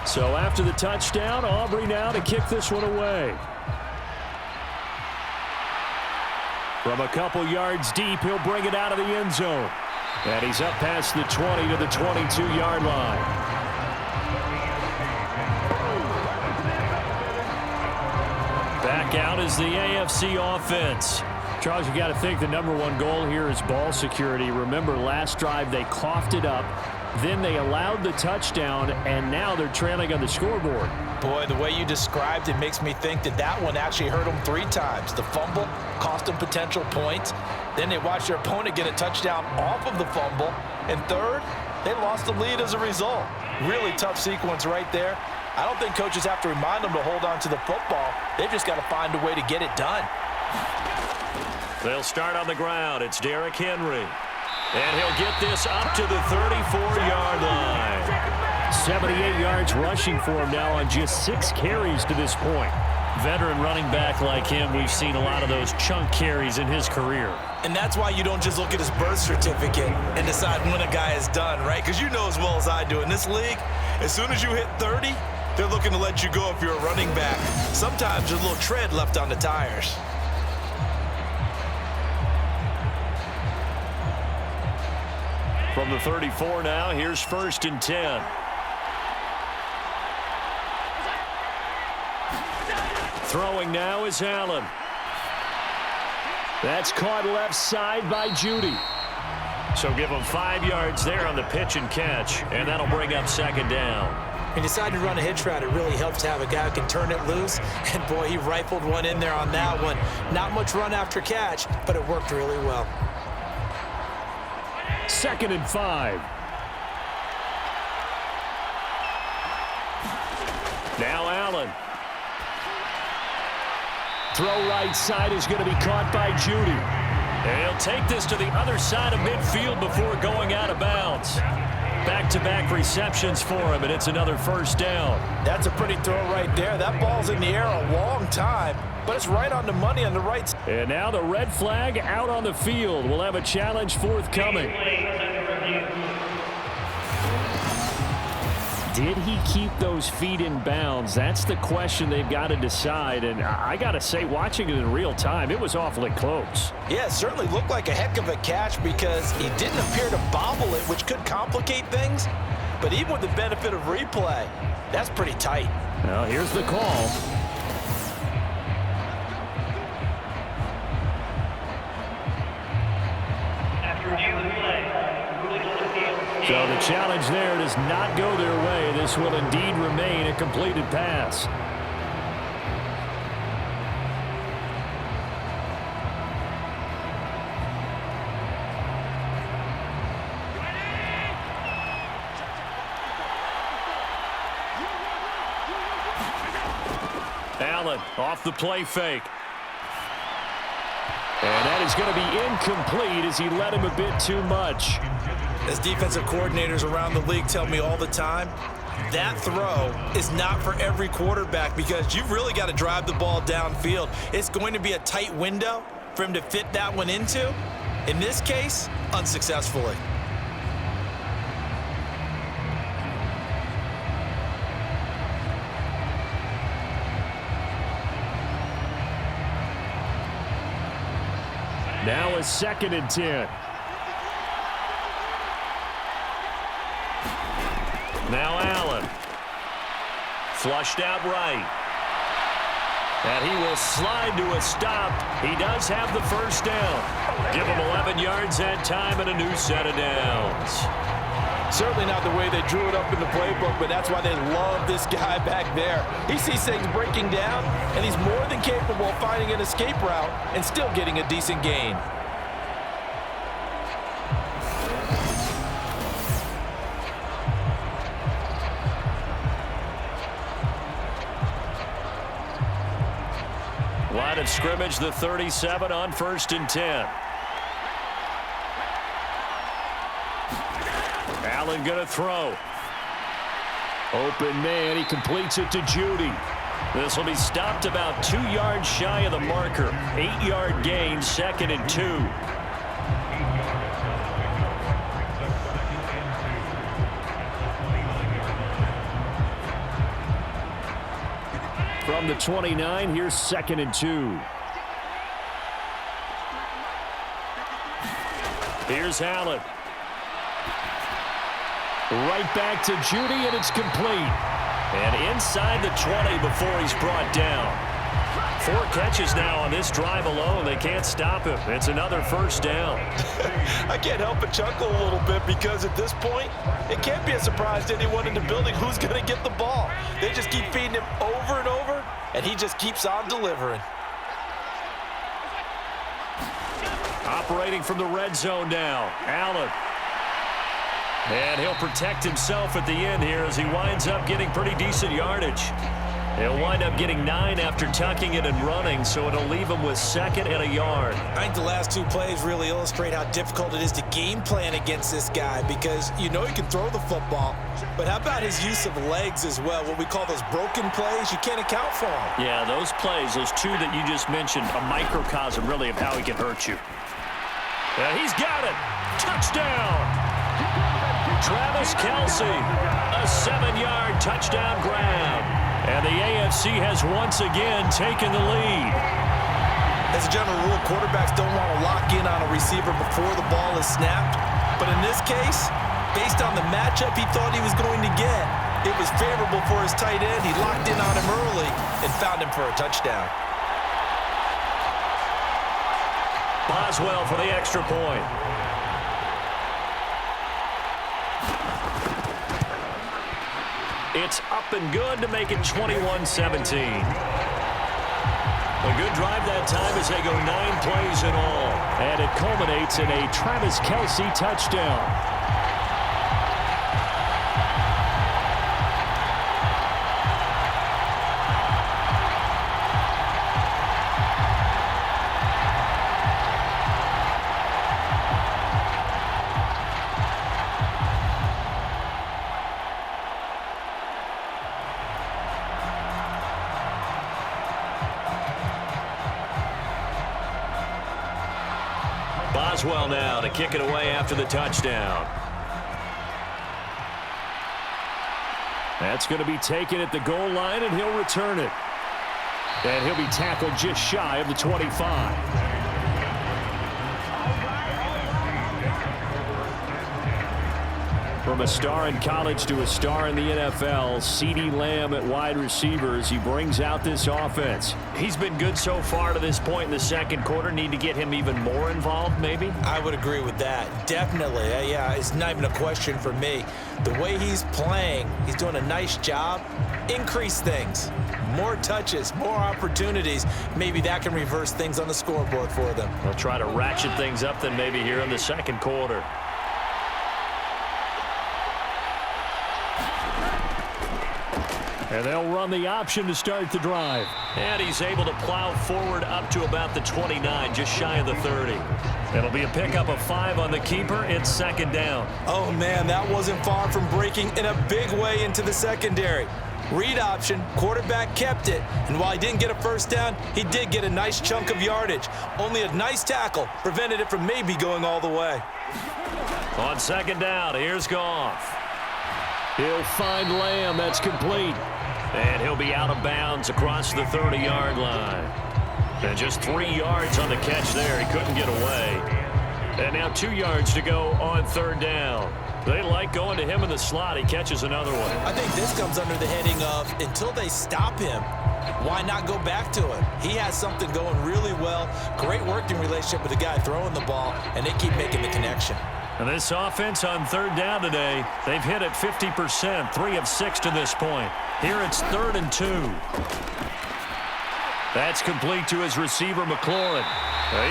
So after the touchdown, Aubrey now to kick this one away. From a couple yards deep, he'll bring it out of the end zone. And he's up past the 20 to the 22-yard line. Back out is the AFC offense. Charles, you got to think the #1 goal here is ball security. Remember, last drive they coughed it up. Then they allowed the touchdown, and now they're trailing on the scoreboard. Boy, the way you described it makes me think that that one actually hurt them 3 times. The fumble cost them potential points. Then they watched their opponent get a touchdown off of the fumble. And third, they lost the lead as a result. Really tough sequence right there. I don't think coaches have to remind them to hold on to the football. They've just got to find a way to get it done. They'll start on the ground. It's Derrick Henry. And he'll get this up to the 34-yard line. 78 yards rushing for him now on just 6 carries to this point. Veteran running back like him, we've seen a lot of those chunk carries in his career. And that's why you don't just look at his birth certificate and decide when a guy is done, right? Because you know as well as I do, in this league, as soon as you hit 30, they're looking to let you go if you're a running back. Sometimes there's a little tread left on the tires. From the 34 now, here's 1st and 10. Throwing now is Allen. That's caught left side by Judy. So give him 5 yards there on the pitch and catch, and that'll bring up 2nd down. When you decide to run a hitch route, it really helps to have a guy who can turn it loose. And, boy, he rifled one in there on that one. Not much run after catch, but it worked really well. 2nd and 5. Now Allen. Throw right side is going to be caught by Judy. And he'll take this to the other side of midfield before going out of bounds. Back-to-back receptions for him, and it's another 1st down. That's a pretty throw right there. That ball's in the air a long time, but it's right on the money on the right side. And now the red flag out on the field. We'll have a challenge forthcoming. Did he keep those feet in bounds? That's the question they've got to decide. And I got to say, watching it in real time, it was awfully close. Yeah, it certainly looked like a heck of a catch because he didn't appear to bobble it, which could complicate things. But even with the benefit of replay, that's pretty tight. Well, here's the call. So the challenge there does not go their way. This will indeed remain a completed pass. Allen off the play fake. And that is going to be incomplete as he led him a bit too much. As defensive coordinators around the league tell me all the time, that throw is not for every quarterback because you've really got to drive the ball downfield. It's going to be a tight window for him to fit that one into, In this case, unsuccessfully. Now a 2nd and 10. Now Allen. Flushed out right. And he will slide to a stop. He does have the first down. Give him 11 yards that time and a new set of downs. Certainly not the way they drew it up in the playbook, but that's why they love this guy back there. He sees things breaking down, and he's more than capable of finding an escape route and still getting a decent gain. Line of scrimmage, the 37 on 1st and 10. Allen going to throw. Open man. He completes it to Judy. This will be stopped about 2 yards shy of the marker. 8-yard gain, 2nd and 2. From the 29, here's 2nd and 2. Here's Allen. Right back to Judy, and it's complete. And inside the 20 before he's brought down. 4 catches now on this drive alone. They can't stop him. It's another first down. I can't help but chuckle a little bit because at this point, it can't be a surprise to anyone in the building who's going to get the ball. They just keep feeding him over and over, and he just keeps on delivering. Operating from the red zone now. Allen. And he'll protect himself at the end here as he winds up getting pretty decent yardage. He'll wind up getting 9 after tucking it and running, so it'll leave him with 2nd and a yard. I think the last 2 plays really illustrate how difficult it is to game plan against this guy because you know he can throw the football, but how about his use of legs as well, what we call those broken plays? You can't account for them. Yeah, those plays, those 2 that you just mentioned, a microcosm really of how he can hurt you. He's got it. Touchdown. Travis Kelce, a 7-yard touchdown grab. And the AFC has once again taken the lead. As a general rule, quarterbacks don't want to lock in on a receiver before the ball is snapped. But in this case, based on the matchup he thought he was going to get, it was favorable for his tight end. He locked in on him early and found him for a touchdown. Boswell for the extra point. It's up and good to make it 21-17. A good drive that time as they go 9 plays in all. And it culminates in a Travis Kelce touchdown. Boswell now to kick it away after the touchdown. That's going to be taken at the goal line, and he'll return it. And he'll be tackled just shy of the 25. From a star in college to a star in the NFL, CeeDee Lamb at wide receivers. He brings out this offense. He's been good so far to this point in the second quarter. Need to get him even more involved, maybe? I would agree with that. Definitely. Yeah, it's not even a question for me. The way he's playing, he's doing a nice job. Increase things. More touches, more opportunities. Maybe that can reverse things on the scoreboard for them. They'll try to ratchet things up then maybe here in the second quarter. And they'll run the option to start the drive. And he's able to plow forward up to about the 29, just shy of the 30. It'll be a pickup of 5 on the keeper. It's second down. Oh, man, that wasn't far from breaking in a big way into the secondary. Read option, quarterback kept it, and while he didn't get a first down, he did get a nice chunk of yardage. Only a nice tackle prevented it from maybe going all the way. On second down, here's Goff. He'll find Lamb. That's complete. And he'll be out of bounds across the 30-yard line. And just 3 yards on the catch there. He couldn't get away. And now 2 yards to go on third down. They like going to him in the slot. He catches another one. I think this comes under the heading of until they stop him, why not go back to him? He has something going really well. Great working relationship with the guy throwing the ball, and they keep making the connection. And this offense on third down today, they've hit it 50%, 3 of 6 to this point. Here it's 3rd and 2. That's complete to his receiver, McLaurin.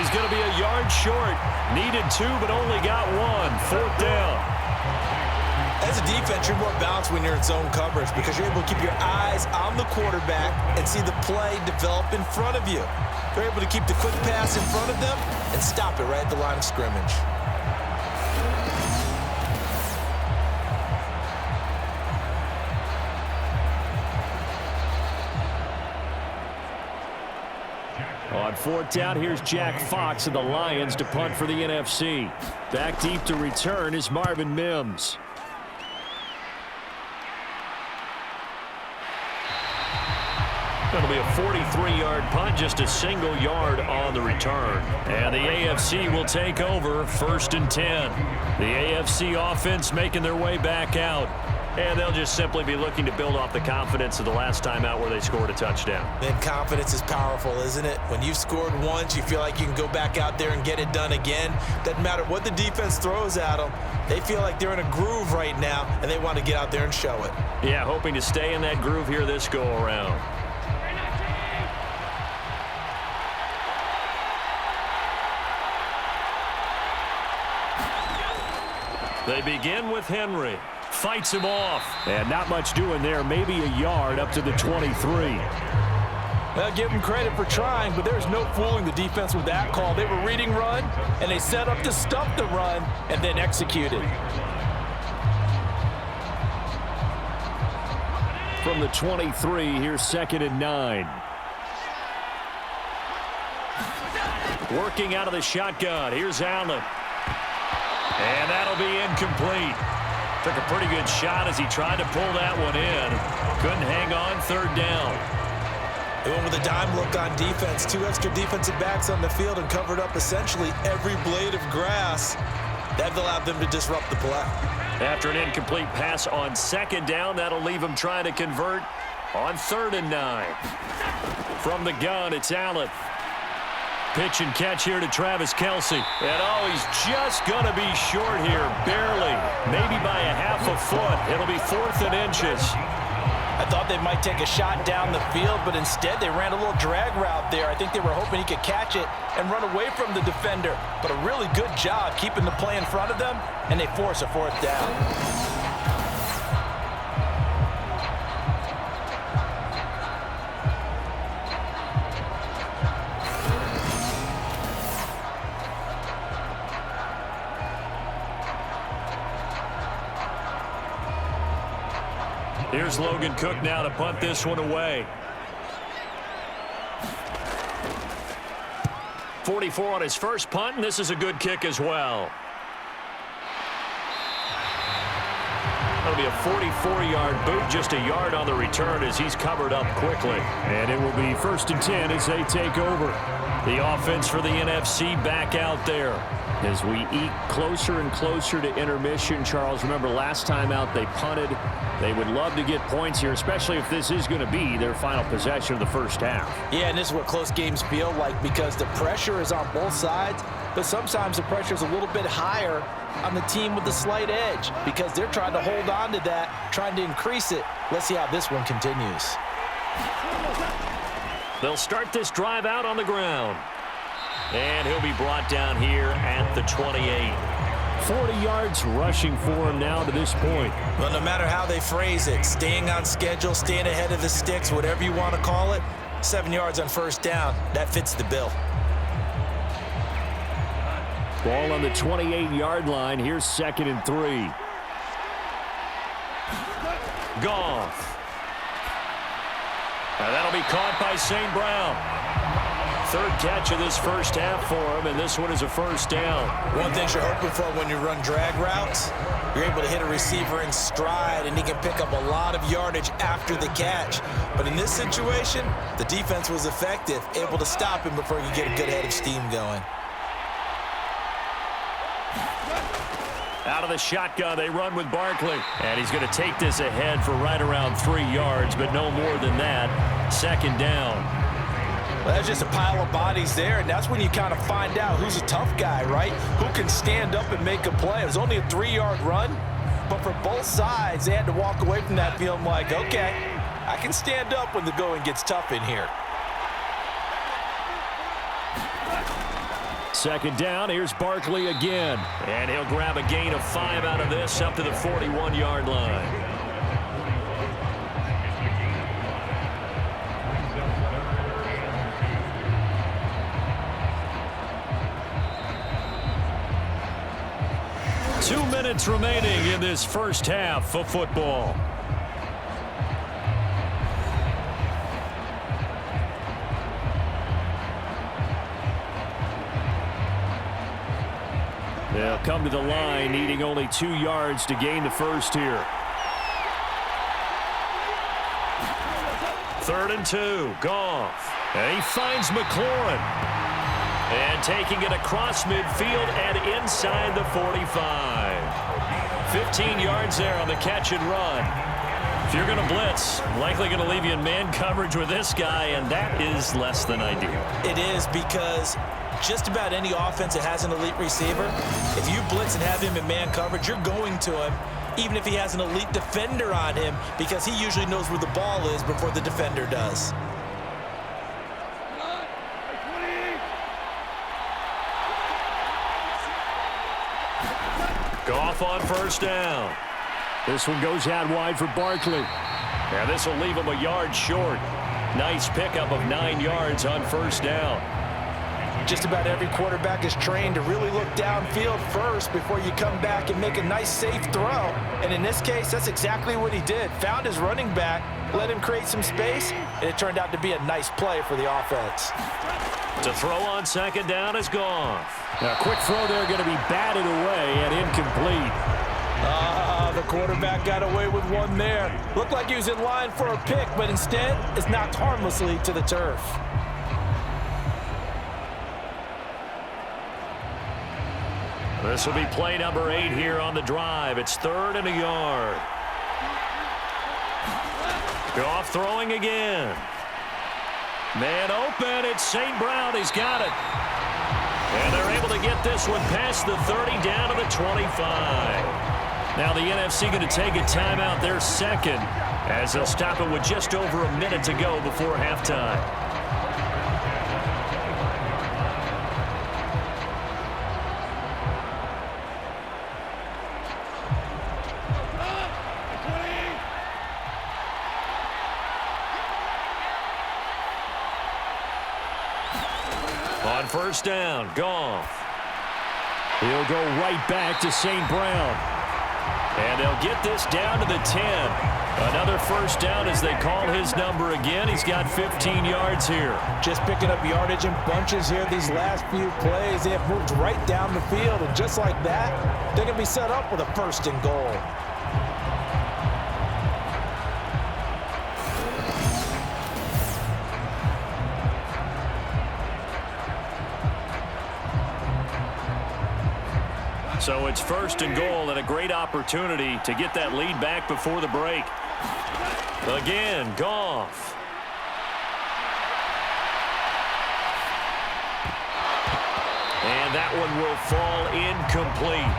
He's going to be a yard short. Needed 2, but only got 1. 4th down. As a defense, you're more balanced when you're in zone coverage because you're able to keep your eyes on the quarterback and see the play develop in front of you. You're able to keep the quick pass in front of them and stop it right at the line of scrimmage. On 4th down, here's Jack Fox of the Lions to punt for the NFC. Back deep to return is Marvin Mims. It'll be a 43-yard punt, just a single yard on the return. And the AFC will take over 1st and 10. The AFC offense making their way back out. And they'll just simply be looking to build off the confidence of the last time out where they scored a touchdown. And confidence is powerful, isn't it? When you've scored once, you feel like you can go back out there and get it done again. Doesn't matter what the defense throws at them. They feel like they're in a groove right now, and they want to get out there and show it. Yeah, hoping to stay in that groove here this go-around. They begin with Henry. Fights him off. And not much doing there. Maybe a yard up to the 23. Well, give them credit for trying, but there's no fooling the defense with that call. They were reading run, and they set up to stop the run and then executed. From the 23, here's 2nd and 9. Working out of the shotgun. Here's Allen. And that'll be incomplete. Took a pretty good shot as he tried to pull that one in. Couldn't hang on 3rd down. They went with a dime look on defense. 2 extra defensive backs on the field and covered up essentially every blade of grass. That allowed them to disrupt the play. After an incomplete pass on 2nd down, that'll leave him trying to convert on 3rd and 9. From the gun, it's Allen. Pitch and catch here to Travis Kelce. And he's just going to be short here, barely. Maybe by a half a foot. It'll be 4th and inches. I thought they might take a shot down the field, but instead they ran a little drag route there. I think they were hoping he could catch it and run away from the defender. But a really good job keeping the play in front of them, and they force a 4th down. Here's Logan Cook now to punt this one away. 44 on his first punt, and this is a good kick as well. That'll be a 44-yard boot, just a yard on the return as he's covered up quickly. And it will be 1st and 10 as they take over. The offense for the NFC back out there. As we eke closer and closer to intermission, Charles, remember last time out they punted. They would love to get points here, especially if this is going to be their final possession of the first half. Yeah, and this is what close games feel like because the pressure is on both sides, but sometimes the pressure is a little bit higher on the team with the slight edge because they're trying to hold on to that, trying to increase it. Let's see how this one continues. They'll start this drive out on the ground. And he'll be brought down here at the 28. 40 yards rushing for him now to this point. Well, no matter how they phrase it, staying on schedule, staying ahead of the sticks, whatever you want to call it, 7 yards on 1st down, that fits the bill. Ball on the 28-yard line. Here's 2nd and 3. Goff. Now that'll be caught by St. Brown. Third catch of this first half for him, and this one is a first down. One thing you're hoping for when you run drag routes, you're able to hit a receiver in stride, and he can pick up a lot of yardage after the catch. But in this situation, the defense was effective, able to stop him before he could get a good head of steam going. Out of the shotgun, they run with Barkley. And he's going to take this ahead for right around 3 yards, but no more than that. Second down. Well, that's just a pile of bodies there, and that's when you kind of find out who's a tough guy, right? Who can stand up and make a play. It was only a 3-yard run, but for both sides, they had to walk away from that feeling like, okay, I can stand up when the going gets tough in here. Second down, here's Barkley again. And he'll grab a gain of 5 out of this up to the 41-yard line. Two minutes remaining in this first half of football. They'll come to the line, needing only 2 yards to gain the first here. 3rd and 2, Goff. And he finds McLaurin. And taking it across midfield and inside the 45. 15 yards there on the catch and run. If you're going to blitz, likely going to leave you in man coverage with this guy, and that is less than ideal. It is, because just about any offense that has an elite receiver, if you blitz and have him in man coverage, you're going to him, even if he has an elite defender on him, because he usually knows where the ball is before the defender does. Goff on first down. This one goes out wide for Barkley. And this will leave him a yard short. Nice pickup of 9 yards on first down. Just about every quarterback is trained to really look downfield first before you come back and make a nice, safe throw. And in this case, that's exactly what he did. Found his running back, let him create some space, and it turned out to be a nice play for the offense. To throw on second down is Goff. Now, quick throw there, going to be batted away and incomplete. The quarterback got away with one there. Looked like he was in line for a pick, but instead, it's knocked harmlessly to the turf. This will be play number 8 here on the drive. It's 3rd and a yard. Goff throwing again. Man open. It's St. Brown. He's got it. And they're able to get this one past the 30 down to the 25. Now the NFC going to take a timeout, their second, as they'll stop it with just over a minute to go before halftime. On first down, Goff. He'll go right back to St. Brown. And they'll get this down to the 10. Another first down as they call his number again. He's got 15 yards here. Just picking up yardage in bunches here these last few plays. They have moved right down the field, and just like that, they're going to be set up with a 1st and goal. So it's 1st and goal, and a great opportunity to get that lead back before the break. Again, Goff. And that one will fall incomplete.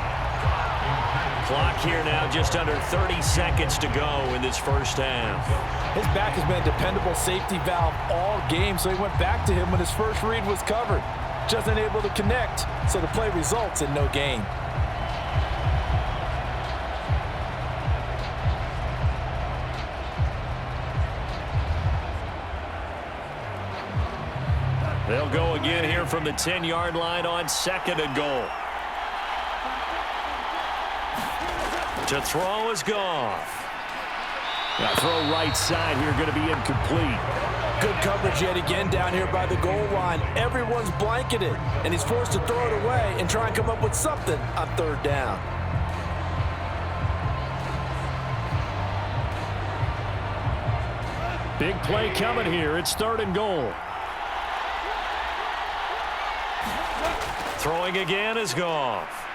Clock here now just under 30 seconds to go in this first half. His back has been a dependable safety valve all game, so he went back to him when his first read was covered. Just unable to connect, so the play results in no gain. They'll go again here from the 10-yard line on 2nd and goal. To throw is Goff. That throw right side here going to be incomplete. Good coverage yet again down here by the goal line. Everyone's blanketed, and he's forced to throw it away and try and come up with something on third down. Big play coming here. It's 3rd and goal. Throwing again is Goff.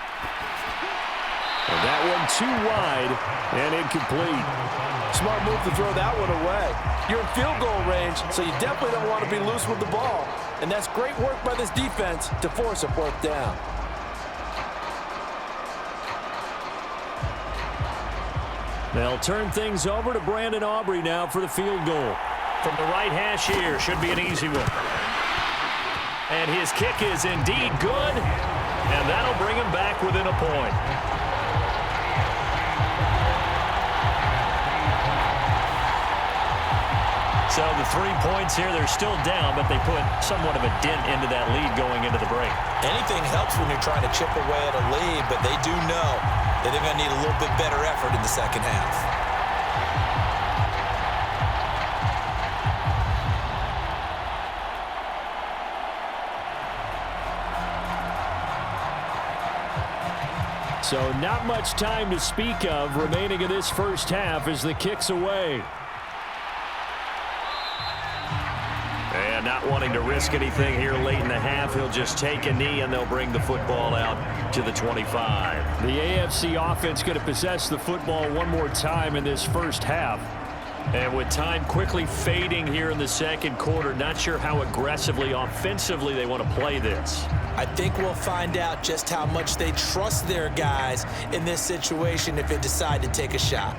And that one too wide and incomplete. Smart move to throw that one away. You're in field goal range, so you definitely don't want to be loose with the ball. And that's great work by this defense to force a 4th down. They'll turn things over to Brandon Aubrey now for the field goal. From the right hash here, should be an easy one. And his kick is indeed good, and that'll bring him back within a point. So the 3 points here, they're still down, but they put somewhat of a dent into that lead going into the break. Anything helps when you're trying to chip away at a lead, but they do know that they're going to need a little bit better effort in the second half. So not much time to speak of remaining in this first half as the kick's away. And not wanting to risk anything here late in the half, he'll just take a knee and they'll bring the football out to the 25. The AFC offense going to possess the football one more time in this first half. And with time quickly fading here in the second quarter, not sure how aggressively, offensively they want to play this. I think we'll find out just how much they trust their guys in this situation if they decide to take a shot.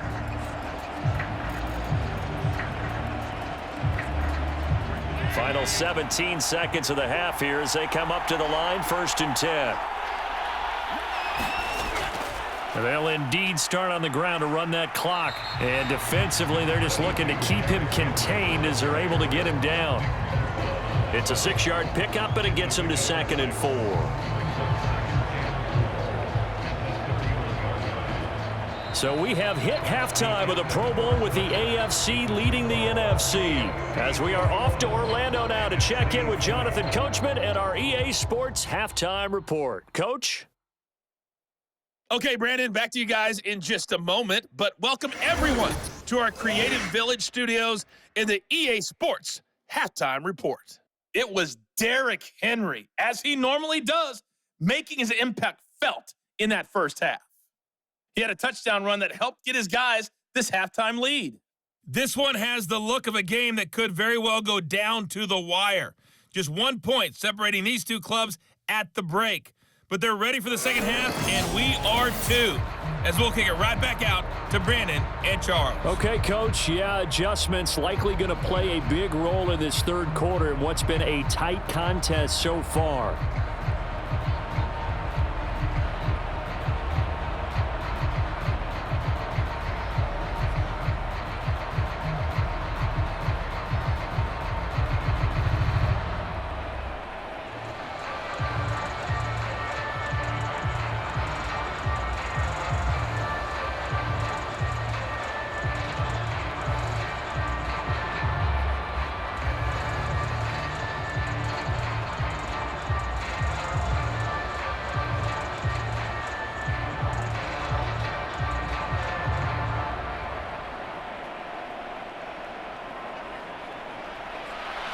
Final 17 seconds of the half here as they come up to the line, 1st and 10. They'll indeed start on the ground to run that clock. And defensively, they're just looking to keep him contained as they're able to get him down. It's a 6-yard pickup, and it gets him to 2nd and 4. So we have hit halftime of the Pro Bowl with the AFC leading the NFC. As we are off to Orlando now to check in with Jonathan Coachman and our EA Sports Halftime Report. Coach? Okay, Brandon, back to you guys in just a moment, but welcome everyone to our Creative Village studios in the EA Sports Halftime Report. It was Derrick Henry, as he normally does, making his impact felt in that first half. He had a touchdown run that helped get his guys this halftime lead. This one has the look of a game that could very well go down to the wire. Just 1 point separating these two clubs at the break. But they're ready for the second half, and we are too. As we'll kick it right back out to Brandon and Charles. Okay, Coach. Yeah, adjustments likely going to play a big role in this third quarter in what's been a tight contest so far.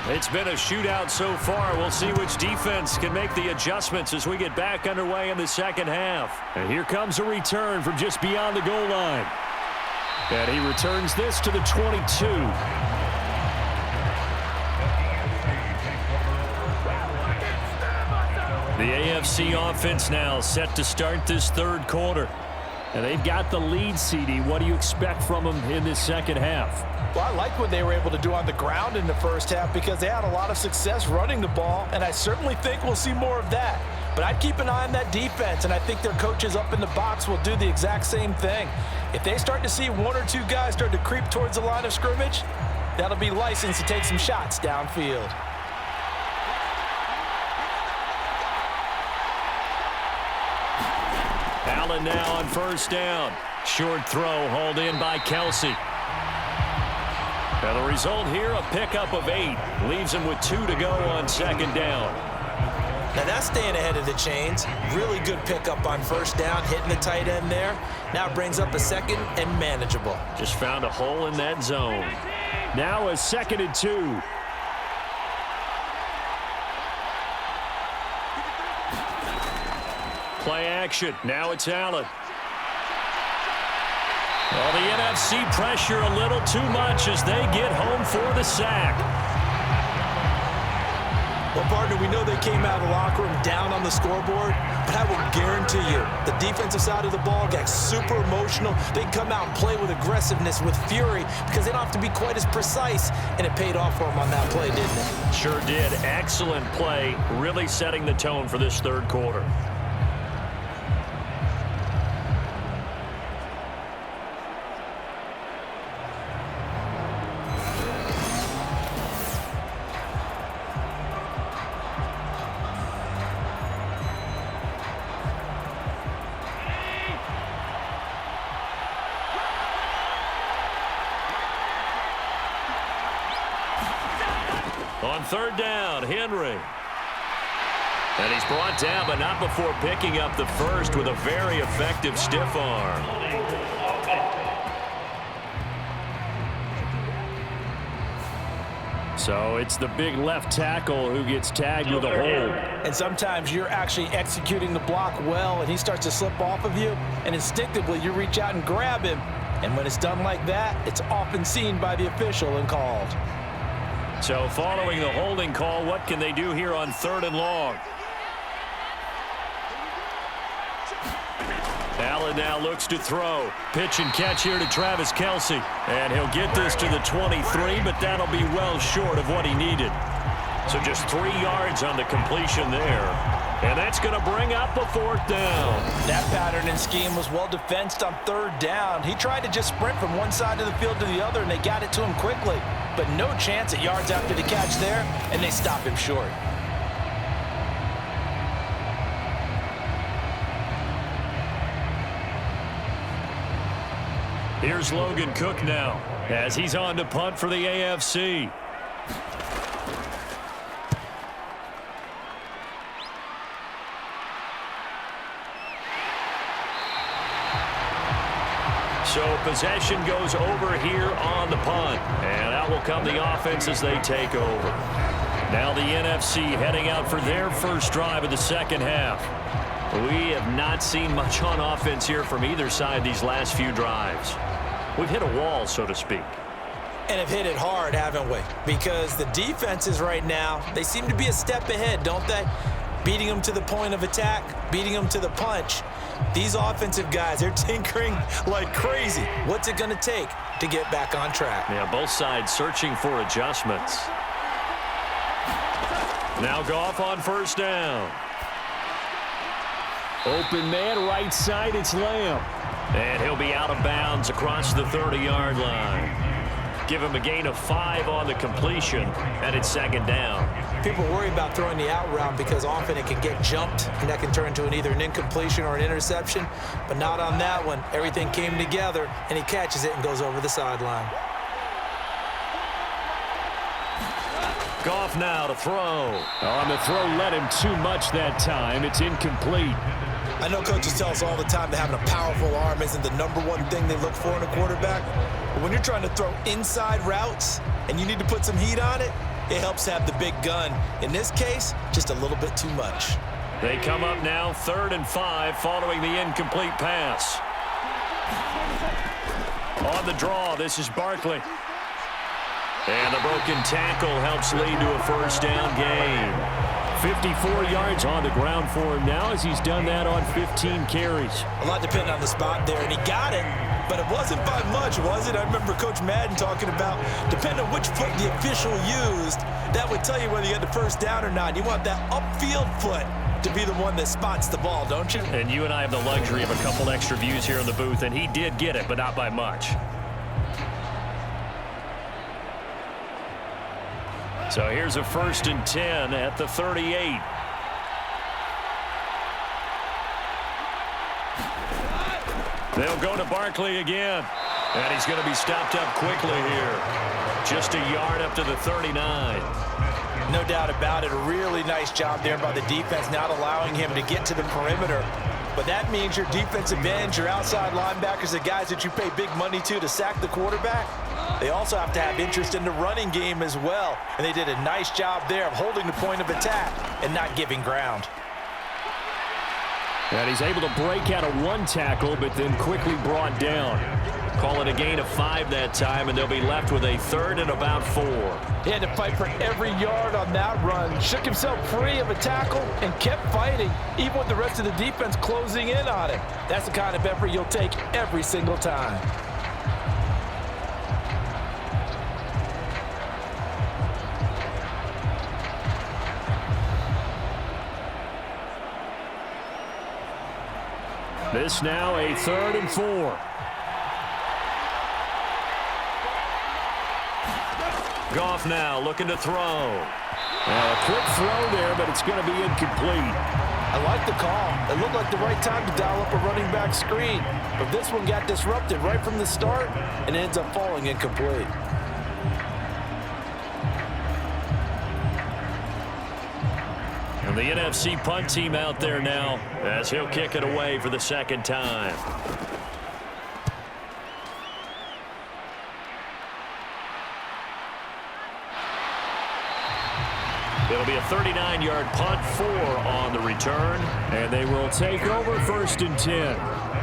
It's been a shootout so far. We'll see which defense can make the adjustments as we get back underway in the second half. And here comes a return from just beyond the goal line. And he returns this to the 22. The AFC offense now set to start this third quarter. And they've got the lead, CD. What do you expect from them in this second half? Well, I like what they were able to do on the ground in the first half because they had a lot of success running the ball, and I certainly think we'll see more of that. But I'd keep an eye on that defense, and I think their coaches up in the box will do the exact same thing. If they start to see one or two guys start to creep towards the line of scrimmage, that'll be licensed to take some shots downfield. Allen now on first down. Short throw hauled in by Kelsey. And the result here, a pickup of 8. Leaves him with 2 to go on second down. Now that's staying ahead of the chains. Really good pickup on first down, hitting the tight end there. Now brings up a second and manageable. Just found a hole in that zone. Now a 2nd and 2. Play action. Now it's Allen. Well, the NFC pressure a little too much as they get home for the sack. Well, partner, we know they came out of the locker room down on the scoreboard, but I will guarantee you the defensive side of the ball got super emotional. They come out and play with aggressiveness, with fury, because they don't have to be quite as precise, and it paid off for them on that play, didn't it? Sure did. Excellent play, really setting the tone for this third quarter. On third down, Henry. And he's brought down, but not before picking up the first with a very effective stiff arm. So it's the big left tackle who gets tagged with a hold. And sometimes you're actually executing the block well, and he starts to slip off of you, and instinctively you reach out and grab him. And when it's done like that, it's often seen by the official and called. So following the holding call, what can they do here on 3rd and long? Allen now looks to throw. Pitch and catch here to Travis Kelce. And he'll get this to the 23, but that'll be well short of what he needed. So just 3 yards on the completion there. And that's going to bring up a 4th down. That pattern and scheme was well defensed on 3rd down. He tried to just sprint from one side of the field to the other, and they got it to him quickly. But no chance at yards after the catch there, and they stop him short. Here's Logan Cook now as he's on to punt for the AFC. So possession goes over here on the punt. And out will come the offense as they take over. Now the NFC heading out for their first drive of the second half. We have not seen much on offense here from either side these last few drives. We've hit a wall, so to speak. And have hit it hard, haven't we? Because the defenses right now, they seem to be a step ahead, don't they? Beating them to the point of attack, beating them to the punch. These offensive guys, they're tinkering like crazy. What's it going to take to get back on track? Yeah, both sides searching for adjustments. Now Goff on first down. Open man, right side, it's Lamb. And he'll be out of bounds across the 30-yard line. Give him a gain of 5 on the completion, and it's 2nd down. People worry about throwing the out route because often it can get jumped, and that can turn into either an incompletion or an interception, but not on that one. Everything came together, and he catches it and goes over the sideline. Goff now to throw. On the throw, led him too much that time. It's incomplete. I know coaches tell us all the time that having a powerful arm isn't the #1 thing they look for in a quarterback. But when you're trying to throw inside routes and you need to put some heat on it, it helps have the big gun. In this case, just a little bit too much. They come up now 3rd and 5 following the incomplete pass. On the draw, this is Barkley. And the broken tackle helps lead to a first down gain. 54 yards on the ground for him now as he's done that on 15 carries. A lot depending on the spot there, and he got it, but it wasn't by much, was it? I remember Coach Madden talking about, depending on which foot the official used, that would tell you whether you had the first down or not. You want that upfield foot to be the one that spots the ball, don't you? And you and I have the luxury of a couple extra views here in the booth, and he did get it, but not by much. So here's a 1st and 10 at the 38. They'll go to Barkley again. And he's going to be stopped up quickly here. Just a yard up to the 39. No doubt about it. A really nice job there by the defense, not allowing him to get to the perimeter. But that means your defensive ends, your outside linebackers, the guys that you pay big money to sack the quarterback, they also have to have interest in the running game as well. And they did a nice job there of holding the point of attack and not giving ground. And he's able to break out of one tackle, but then quickly brought down. Call it a gain of 5 that time, and they'll be left with a 3rd and about 4. He had to fight for every yard on that run. Shook himself free of a tackle and kept fighting, even with the rest of the defense closing in on him. That's the kind of effort you'll take every single time. This now a 3rd and 4. Goff now looking to throw. Now a quick throw there, but it's going to be incomplete. I like the call. It looked like the right time to dial up a running back screen. But this one got disrupted right from the start and ends up falling incomplete. And the NFC punt team out there now as he'll kick it away for the 2nd time. It'll be a 39-yard punt, 4 on the return, and they will take over 1st and 10.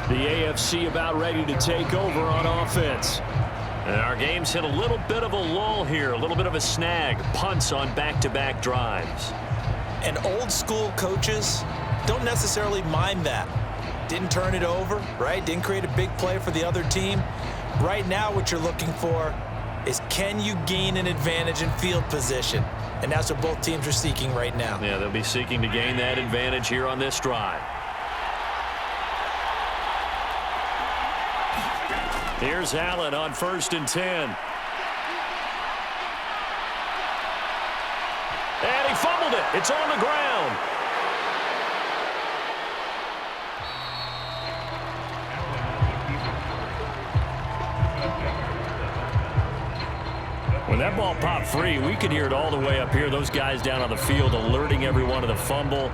The AFC about ready to take over on offense. And our game's hit a little bit of a lull here, a little bit of a snag. Punts on back-to-back drives. And old school coaches don't necessarily mind that. Didn't turn it over, right? Didn't create a big play for the other team. Right now what you're looking for is, can you gain an advantage in field position? And that's what both teams are seeking right now. Yeah, they'll be seeking to gain that advantage here on this drive. Here's Allen on 1st and 10. And he fumbled it. It's on the ground. When that ball popped free, we could hear it all the way up here. Those guys down on the field alerting everyone of the fumble.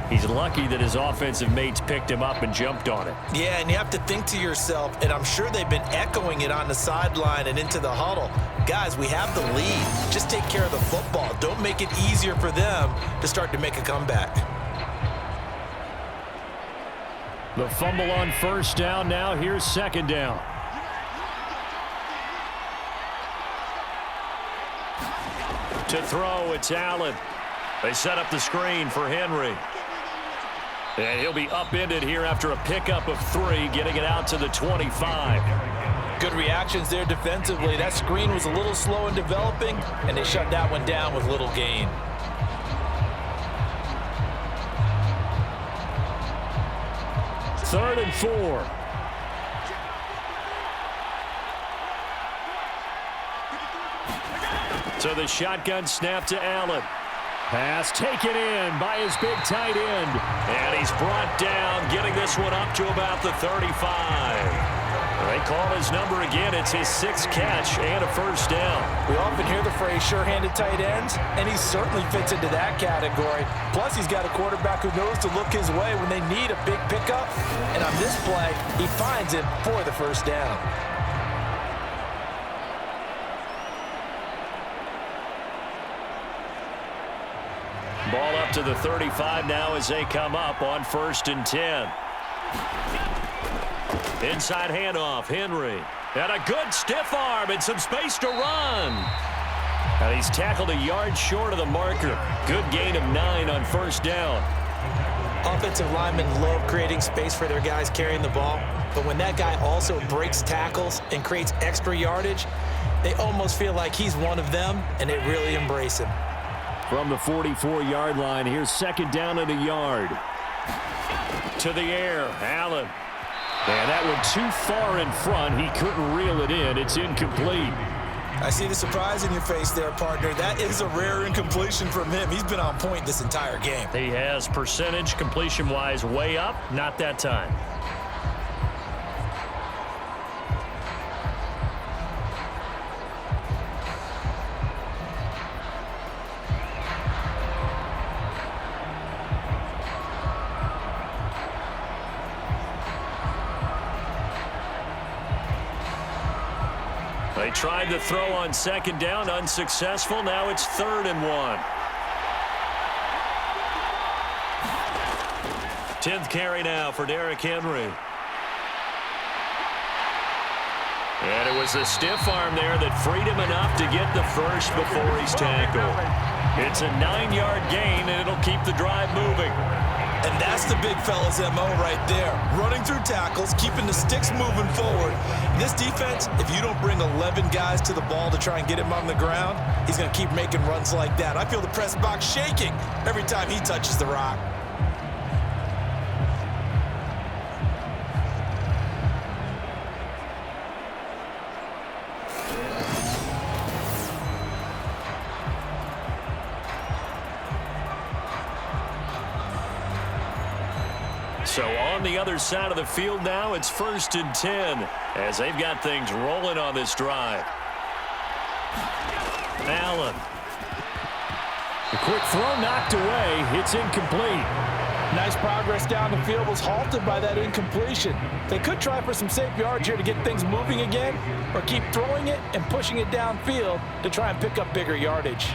He's lucky that his offensive mates picked him up and jumped on it. Yeah, and you have to think to yourself, and I'm sure they've been echoing it on the sideline and into the huddle. Guys, we have the lead. Just take care of the football. Don't make it easier for them to start to make a comeback. The fumble on 1st down. Now here's 2nd down. To throw, it's Allen. They set up the screen for Henry. And he'll be upended here after a pickup of 3, getting it out to the 25. Good reactions there defensively. That screen was a little slow in developing, and they shut that one down with little gain. Third and 4. So the shotgun snap to Allen. Pass taken in by his big tight end. And he's brought down, getting this one up to about the 35. They call his number again. It's his 6th catch and a 1st down. We often hear the phrase sure-handed tight ends, and he certainly fits into that category. Plus, he's got a quarterback who knows to look his way when they need a big pickup. And on this play, he finds it for the 1st down. Ball up to the 35 now as they come up on 1st and 10. Inside handoff, Henry. And a good stiff arm and some space to run. And he's tackled a yard short of the marker. Good gain of 9 on 1st down. Offensive linemen love creating space for their guys carrying the ball. But when that guy also breaks tackles and creates extra yardage, they almost feel like he's one of them, and they really embrace him. From the 44-yard line, here's 2nd down and a yard. To the air, Allen. And that one too far in front. He couldn't reel it in. It's incomplete. I see the surprise in your face there, partner. That is a rare incompletion from him. He's been on point this entire game. He has percentage completion-wise way up. Not that time. They tried to throw on second down, unsuccessful. Now it's 3rd and 1. 10th carry now for Derrick Henry. And it was a stiff arm there that freed him enough to get the first before he's tackled. It's a 9-yard gain, and it'll keep the drive moving. And that's the big fella's MO right there. Running through tackles, keeping the sticks moving forward. This defense, if you don't bring 11 guys to the ball to try and get him on the ground, he's going to keep making runs like that. I feel the press box shaking every time he touches the rock. So on the other side of the field now, it's 1st and 10 as they've got things rolling on this drive. Allen. A quick throw knocked away. It's incomplete. Nice progress down the field was halted by that incompletion. They could try for some safe yards here to get things moving again, or keep throwing it and pushing it downfield to try and pick up bigger yardage.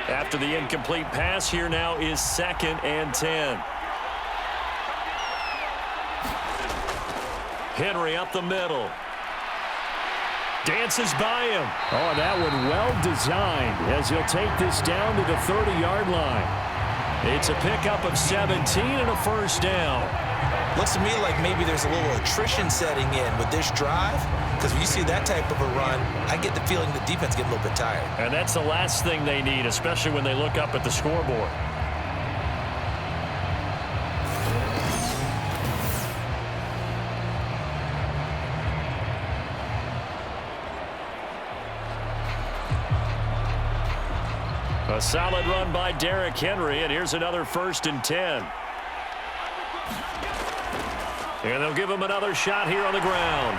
After the incomplete pass, here now is 2nd and 10. Henry up the middle. Dances by him. Oh, that one well designed as he'll take this down to the 30-yard line. It's a pickup of 17 and a 1st down. Looks to me like maybe there's a little attrition setting in with this drive, because when you see that type of a run, I get the feeling the defense get a little bit tired. And that's the last thing they need, especially when they look up at the scoreboard. A solid run by Derrick Henry, and here's another 1st and 10. And they'll give him another shot here on the ground.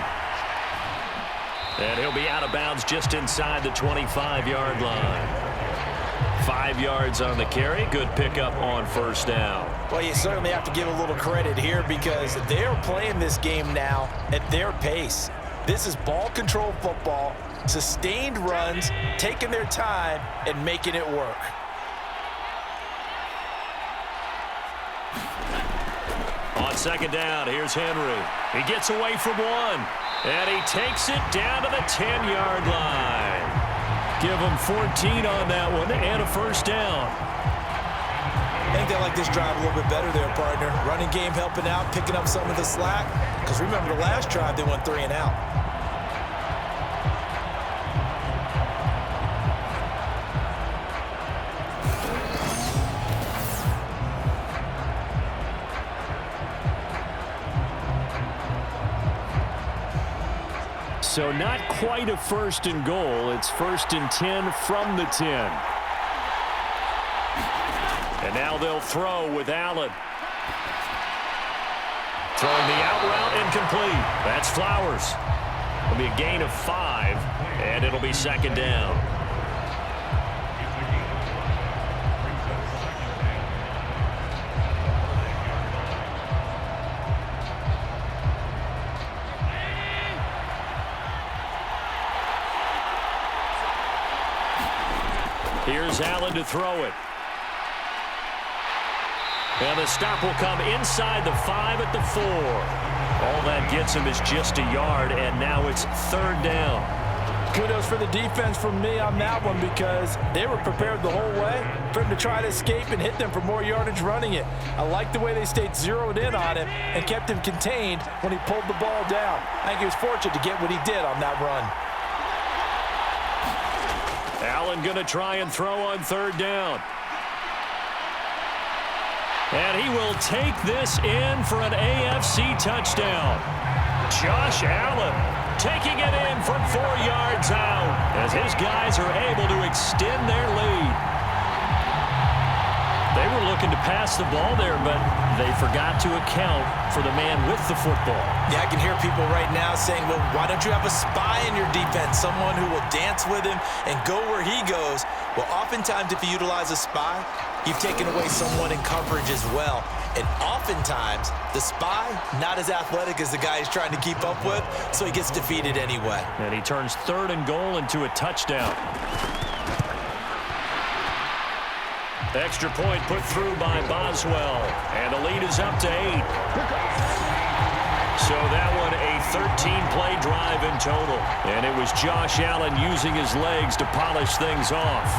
And he'll be out of bounds just inside the 25-yard line. 5 yards on the carry. Good pickup on 1st down. Well, you certainly have to give a little credit here because they're playing this game now at their pace. This is ball control football, sustained runs, taking their time, and making it work. On 2nd down, here's Henry. He gets away from one, and he takes it down to the 10-yard line. Give him 14 on that one and a 1st down. I think they like this drive a little bit better there, partner. Running game helping out, picking up some of the slack. Because remember, the last drive, they went 3 and out. So not quite a 1st and goal. It's 1st and 10 from the 10. And now they'll throw with Allen. Throwing the out route incomplete. That's Flowers. It'll be a gain of 5, and it'll be 2nd down. Here's Allen to throw it. And the stop will come inside the 5 at the 4. All that gets him is just a yard, and now it's 3rd down. Kudos for the defense from me on that one because they were prepared the whole way for him to try to escape and hit them for more yardage running it. I like the way they stayed zeroed in on him and kept him contained when he pulled the ball down. I think he was fortunate to get what he did on that run. Allen going to try and throw on 3rd down. And he will take this in for an AFC touchdown. Josh Allen taking it in from 4 yards out as his guys are able to extend their lead. They were looking to pass the ball there, but they forgot to account for the man with the football. Yeah, I can hear people right now saying, well, why don't you have a spy in your defense, someone who will dance with him and go where he goes? Well, oftentimes if you utilize a spy, you've taken away someone in coverage as well. And oftentimes, the spy, not as athletic as the guy he's trying to keep up with, so he gets defeated anyway. And he turns 3rd and goal into a touchdown. Extra point put through by Boswell. And the lead is up to 8. So that one a 13-play drive in total. And it was Josh Allen using his legs to polish things off.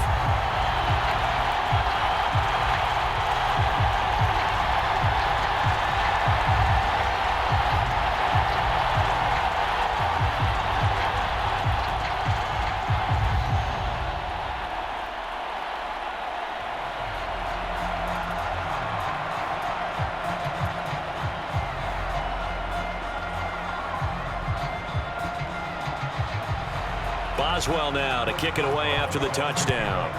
Boswell now to kick it away after the touchdown.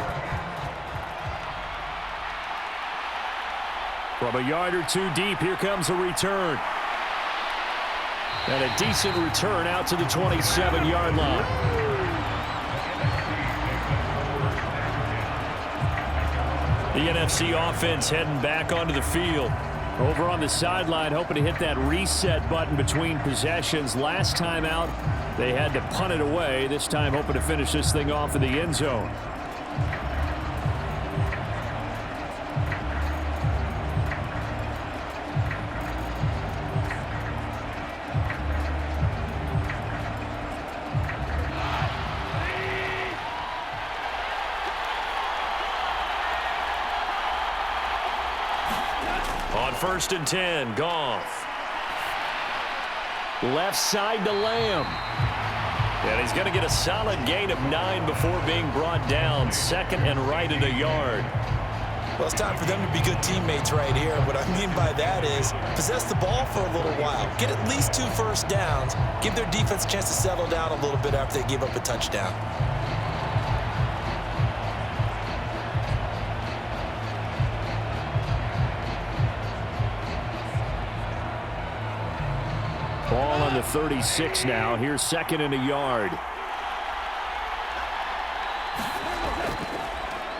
From a yard or 2 deep, here comes a return. And a decent return out to the 27-yard line. The NFC offense heading back onto the field. Over on the sideline, hoping to hit that reset button between possessions. Last time out, they had to punt it away. This time, hoping to finish this thing off in the end zone. On 1st and 10, Goff. Left side to Lamb. And he's going to get a solid gain of 9 before being brought down. 2nd and right at a yard. Well, it's time for them to be good teammates right here. What I mean by that is possess the ball for a little while. Get at least 2 first downs. Give their defense a chance to settle down a little bit after they give up a touchdown. Ball on the 36 now. Here's 2nd and a yard.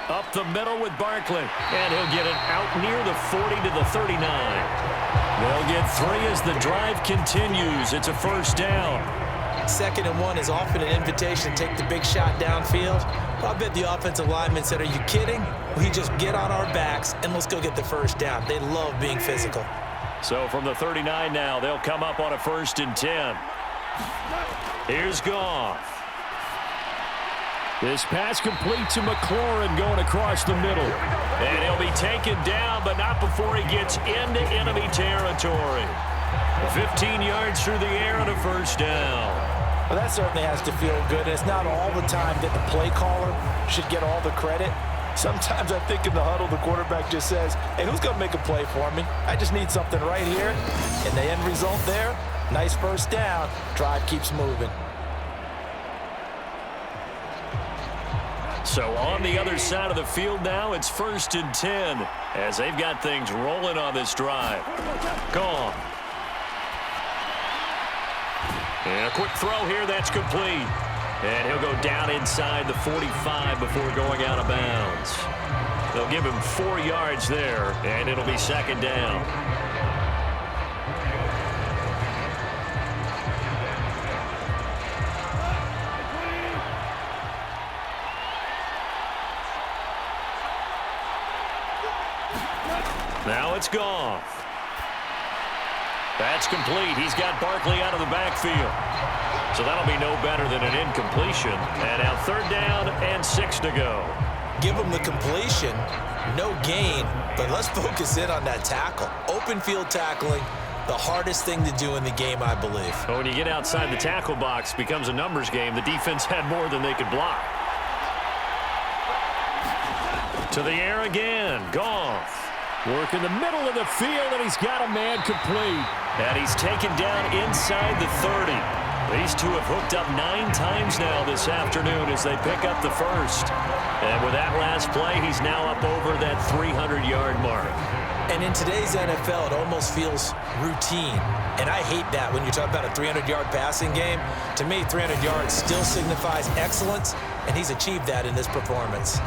Up the middle with Barkley. And he'll get it out near the 40 to the 39. They'll get 3 as the drive continues. It's a 1st down. 2nd and 1 is often an invitation to take the big shot downfield. I bet the offensive lineman said, are you kidding? We just get on our backs and let's go get the 1st down. They love being physical. So from the 39 now, they'll come up on a 1st and 10. Here's Goff. This pass complete to McLaurin going across the middle. And he'll be taken down, but not before he gets into enemy territory. 15 yards through the air and a 1st down. Well, that certainly has to feel good. And it's not all the time that the play caller should get all the credit. Sometimes I think in the huddle, the quarterback just says, hey, who's going to make a play for me? I just need something right here. And the end result there, nice 1st down. Drive keeps moving. So on the other side of the field now, it's 1st and 10 as they've got things rolling on this drive. Gone. And a quick throw here, that's complete. And he'll go down inside the 45 before going out of bounds. They'll give him 4 yards there, and it'll be 2nd down. Now it's Goff. That's complete. He's got Barkley out of the backfield. So that'll be no better than an incompletion. And now 3rd down and 6 to go. Give them the completion, no gain, but let's focus in on that tackle. Open field tackling, the hardest thing to do in the game, I believe. Well, when you get outside the tackle box, it becomes a numbers game. The defense had more than they could block. To the air again, Goff. Work in the middle of the field, and he's got a man complete. And he's taken down inside the 30. These two have hooked up 9 times now this afternoon as they pick up the first. And with that last play, he's now up over that 300-yard mark. And in today's NFL, it almost feels routine. And I hate that when you talk about a 300-yard passing game. To me, 300 yards still signifies excellence, and he's achieved that in this performance.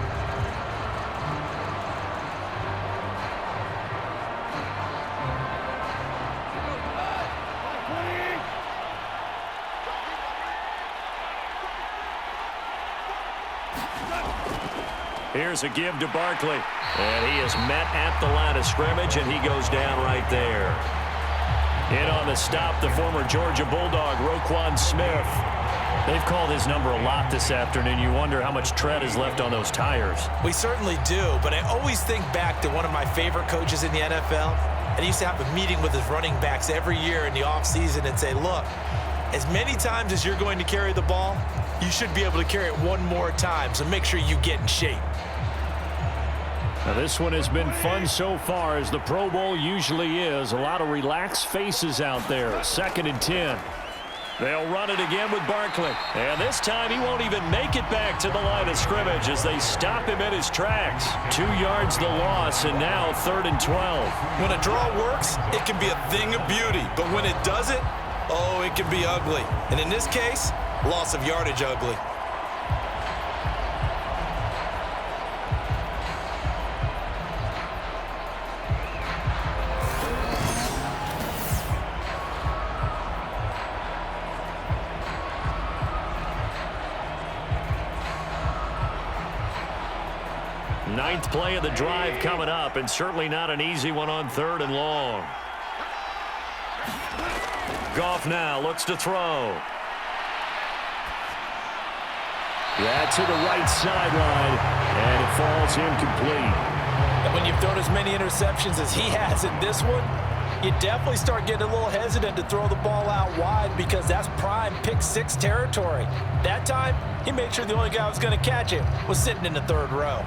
Here's a give to Barkley. And he is met at the line of scrimmage, and he goes down right there. In on the stop, the former Georgia Bulldog, Roquan Smith. They've called his number a lot this afternoon. You wonder how much tread is left on those tires. We certainly do, but I always think back to one of my favorite coaches in the NFL. And he used to have a meeting with his running backs every year in the offseason and say, look, as many times as you're going to carry the ball, you should be able to carry it one more time, so make sure you get in shape. Now this one has been fun so far, as the Pro Bowl usually is. A lot of relaxed faces out there. 2nd and 10. They'll run it again with Barkley. And this time he won't even make it back to the line of scrimmage as they stop him in his tracks. 2 yards the loss, and now 3rd and 12. When a draw works, it can be a thing of beauty. But when it doesn't, oh, it can be ugly. And in this case, loss of yardage ugly. Ninth play of the drive coming up, and certainly not an easy one on 3rd and long. Goff now looks to throw. That's to the right sideline, and it falls incomplete. And when you've thrown as many interceptions as he has in this one, you definitely start getting a little hesitant to throw the ball out wide, because that's prime pick 6 territory. That time, he made sure the only guy who was going to catch it was sitting in the 3rd row.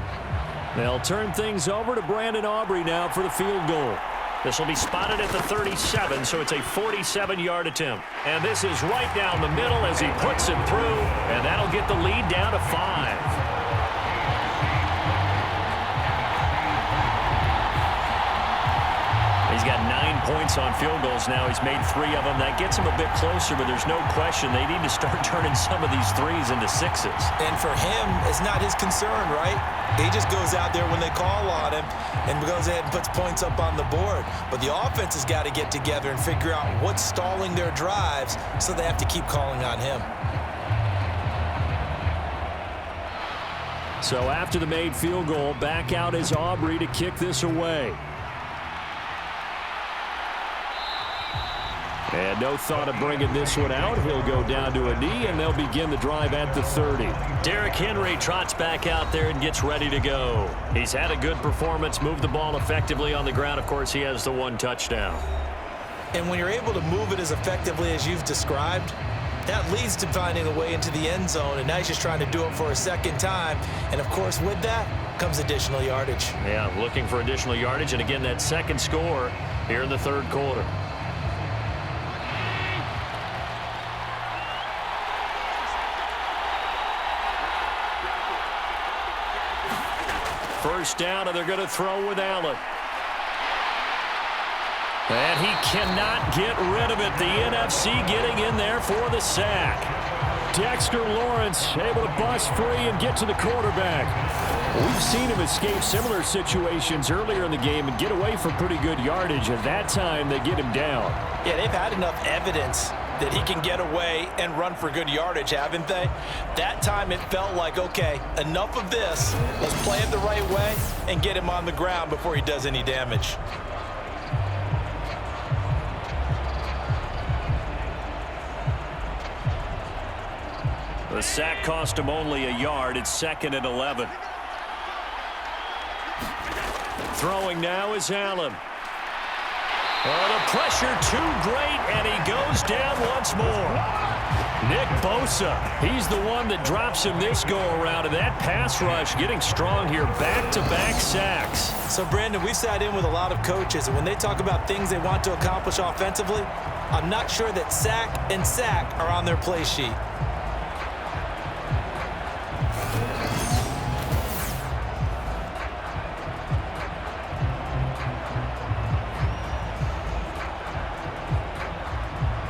They'll turn things over to Brandon Aubrey now for the field goal. This will be spotted at the 37, so it's a 47-yard attempt. And this is right down the middle as he puts it through, and that'll get the lead down to 5. He's got 9 points on field goals now. He's made 3 of them. That gets him a bit closer, but there's no question they need to start turning some of these 3s into 6s. And for him, it's not his concern, right? He just goes out there when they call on him and goes ahead and puts points up on the board. But the offense has got to get together and figure out what's stalling their drives, so they have to keep calling on him. So after the made field goal, back out is Aubrey to kick this away. And no thought of bringing this one out. He'll go down to a knee, and they'll begin the drive at the 30. Derrick Henry trots back out there and gets ready to go. He's had a good performance, moved the ball effectively on the ground. Of course, he has the 1 touchdown. And when you're able to move it as effectively as you've described, that leads to finding a way into the end zone, and now he's just trying to do it for a 2nd time. And, of course, with that comes additional yardage. Yeah, looking for additional yardage, and again, that 2nd score here in the 3rd quarter. First down, and they're going to throw with Allen. And he cannot get rid of it. The NFC getting in there for the sack. Dexter Lawrence able to bust free and get to the quarterback. We've seen him escape similar situations earlier in the game and get away for pretty good yardage. At that time, they get him down. Yeah, they've had enough evidence that he can get away and run for good yardage, haven't they? That time it felt like, okay, enough of this. Let's play it the right way and get him on the ground before he does any damage. The sack cost him only a yard. It's 2nd and 11. Throwing now is Allen. Oh, the pressure too great, and he goes down once more. Nick Bosa, he's the one that drops him this go-around, and that pass rush getting strong here, back-to-back sacks. So, Brandon, we've sat in with a lot of coaches, and when they talk about things they want to accomplish offensively, I'm not sure that sack and sack are on their play sheet.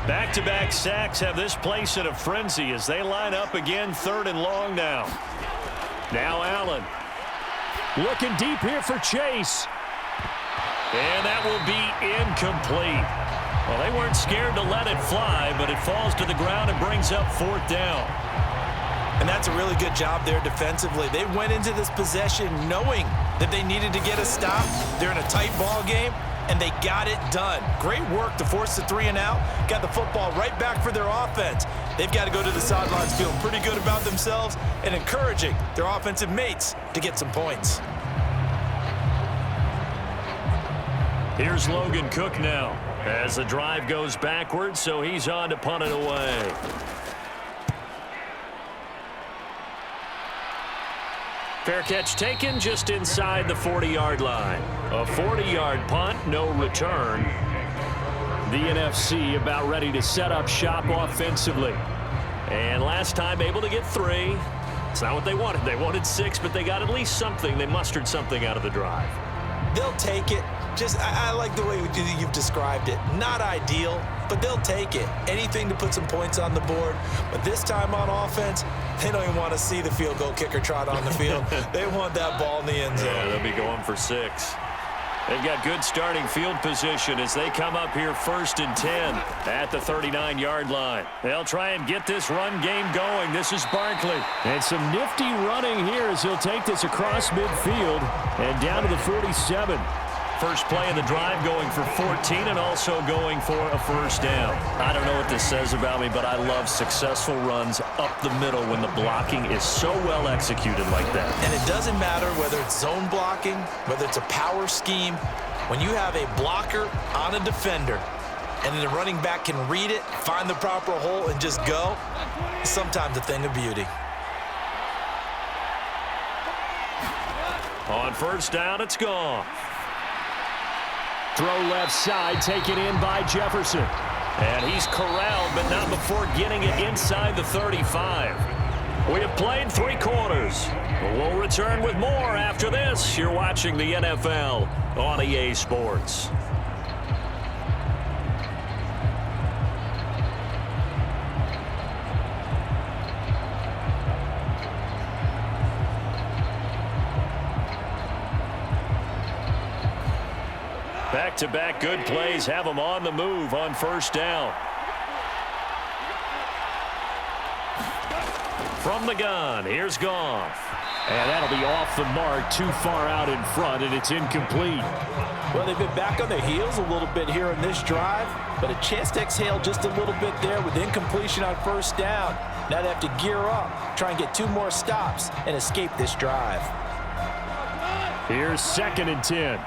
Back-to-back sacks have this place in a frenzy as they line up again, 3rd and long now. Now Allen. Looking deep here for Chase. And that will be incomplete. Well, they weren't scared to let it fly, but it falls to the ground and brings up 4th down. And that's a really good job there defensively. They went into this possession knowing that they needed to get a stop. They're in a tight ball game, and they got it done. Great work to force the 3 and out. Got the football right back for their offense. They've got to go to the sidelines feeling pretty good about themselves and encouraging their offensive mates to get some points. Here's Logan Cook now as the drive goes backwards, so he's on to punt it away. Fair catch taken just inside the 40-yard line. A 40-yard punt, no return. The NFC about ready to set up shop offensively. And last time able to get 3. It's not what they wanted. They wanted 6, but they got at least something. They mustered something out of the drive. They'll take it. I like the way you've described it. Not ideal, but they'll take it. Anything to put some points on the board. But this time on offense, they don't even want to see the field goal kicker trot on the field. They want that ball in the end zone. Yeah, they'll be going for 6. They've got good starting field position as they come up here 1st and 10 at the 39-yard line. They'll try and get this run game going. This is Barkley. And some nifty running here as he'll take this across midfield and down to the 47. First play of the drive going for 14 and also going for a 1st down. I don't know what this says about me, but I love successful runs up the middle when the blocking is so well executed like that. And it doesn't matter whether it's zone blocking, whether it's a power scheme. When you have a blocker on a defender and the running back can read it, find the proper hole, and just go, it's sometimes a thing of beauty. On 1st down, it's gone. Throw left side, taken in by Jefferson. And he's corralled, but not before getting it inside the 35. We have played 3 quarters. We'll return with more after this. You're watching the NFL on EA Sports. Back-to-back good plays have them on the move on 1st down. From the gun, here's Goff. And that'll be off the mark, too far out in front, and it's incomplete. Well, they've been back on their heels a little bit here on this drive, but a chance to exhale just a little bit there with incompletion on 1st down. Now they have to gear up, try and get 2 more stops, and escape this drive. Here's 2nd and 10.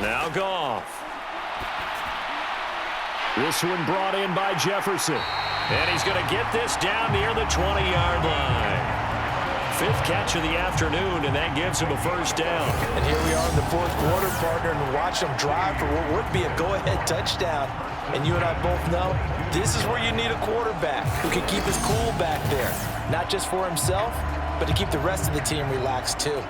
Now Goff. This one brought in by Jefferson. And he's going to get this down near the 20-yard line. 5th catch of the afternoon, and that gives him a 1st down. And here we are in the 4th quarter, partner, and watch them drive for what would be a go-ahead touchdown. And you and I both know this is where you need a quarterback who can keep his cool back there. Not just for himself, but to keep the rest of the team relaxed too.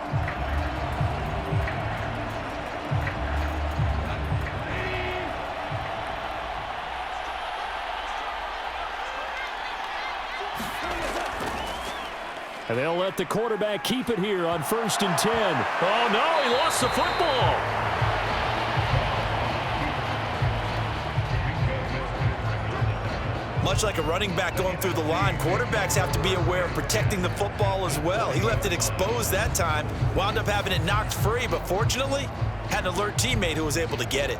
And they'll let the quarterback keep it here on 1st and 10. Oh, no, he lost the football. Much like a running back going through the line, quarterbacks have to be aware of protecting the football as well. He left it exposed that time, wound up having it knocked free, but fortunately, had an alert teammate who was able to get it.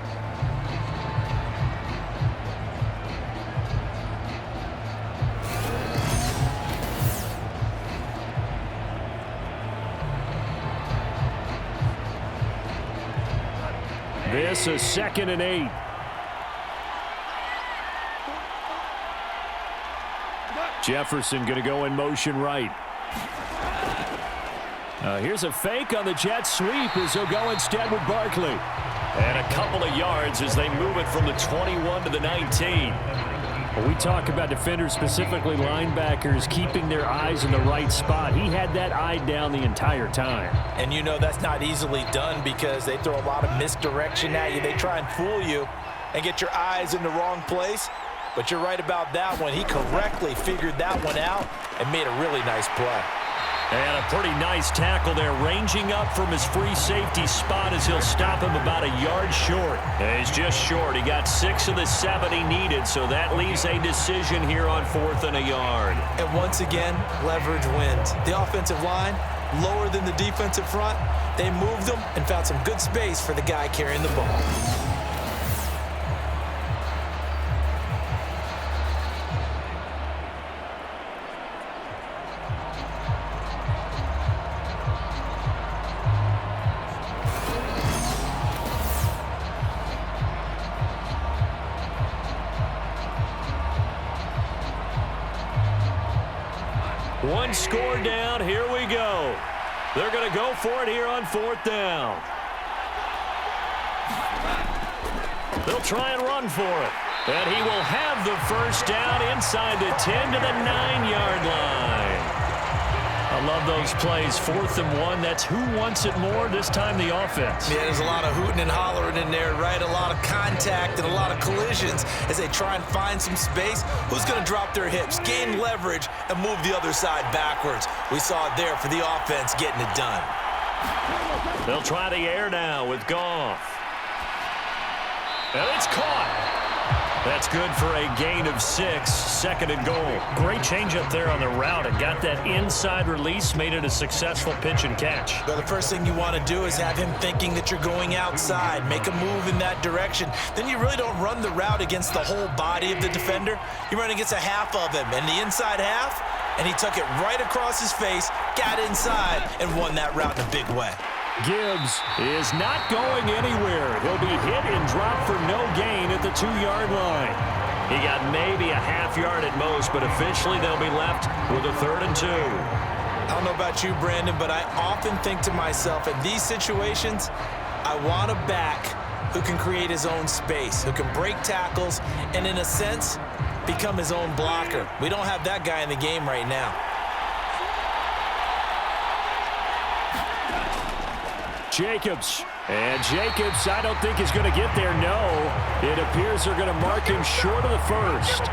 This is 2nd and 8. Jefferson going to go in motion right. Here's a fake on the jet sweep as he'll go instead with Barkley. And a couple of yards as they move it from the 21 to the 19. When we talk about defenders, specifically linebackers, keeping their eyes in the right spot, he had that eye down the entire time. And you know that's not easily done because they throw a lot of misdirection at you. They try and fool you and get your eyes in the wrong place. But you're right about that one. He correctly figured that one out and made a really nice play. And a pretty nice tackle there, ranging up from his free safety spot as he'll stop him about a yard short. And he's just short. He got 6 of the 7 he needed, so that leaves a decision here on 4th and a yard. And once again, leverage wins. The offensive line, lower than the defensive front, they moved them and found some good space for the guy carrying the ball. One score down, here we go. They're going to go for it here on 4th down. They'll try and run for it. And he will have the first down inside the 10 to the 9-yard line. I love those plays. 4th and 1, that's who wants it more, this time the offense. Yeah, there's a lot of hooting and hollering in there, right? A lot of contact and a lot of collisions as they try and find some space. Who's going to drop their hips, gain leverage, and move the other side backwards? We saw it there for the offense getting it done. They'll try the air now with Goff. And it's caught. That's good for a gain of 6, 2nd and goal. Great change up there on the route and got that inside release, made it a successful pitch and catch. Well, the first thing you want to do is have him thinking that you're going outside, make a move in that direction. Then you really don't run the route against the whole body of the defender. You run against a half of him, and the inside half, and he took it right across his face, got inside, and won that route in a big way. Gibbs is not going anywhere. He'll be hit and dropped for no gain at the 2-yard line. He got maybe a half yard at most, but officially they'll be left with a 3rd and 2. I don't know about you, Brandon, but I often think to myself, in these situations, I want a back who can create his own space, who can break tackles, and in a sense, become his own blocker. We don't have that guy in the game right now. Jacobs. And Jacobs, I don't think is going to get there. No. It appears they're going to mark him short of the first.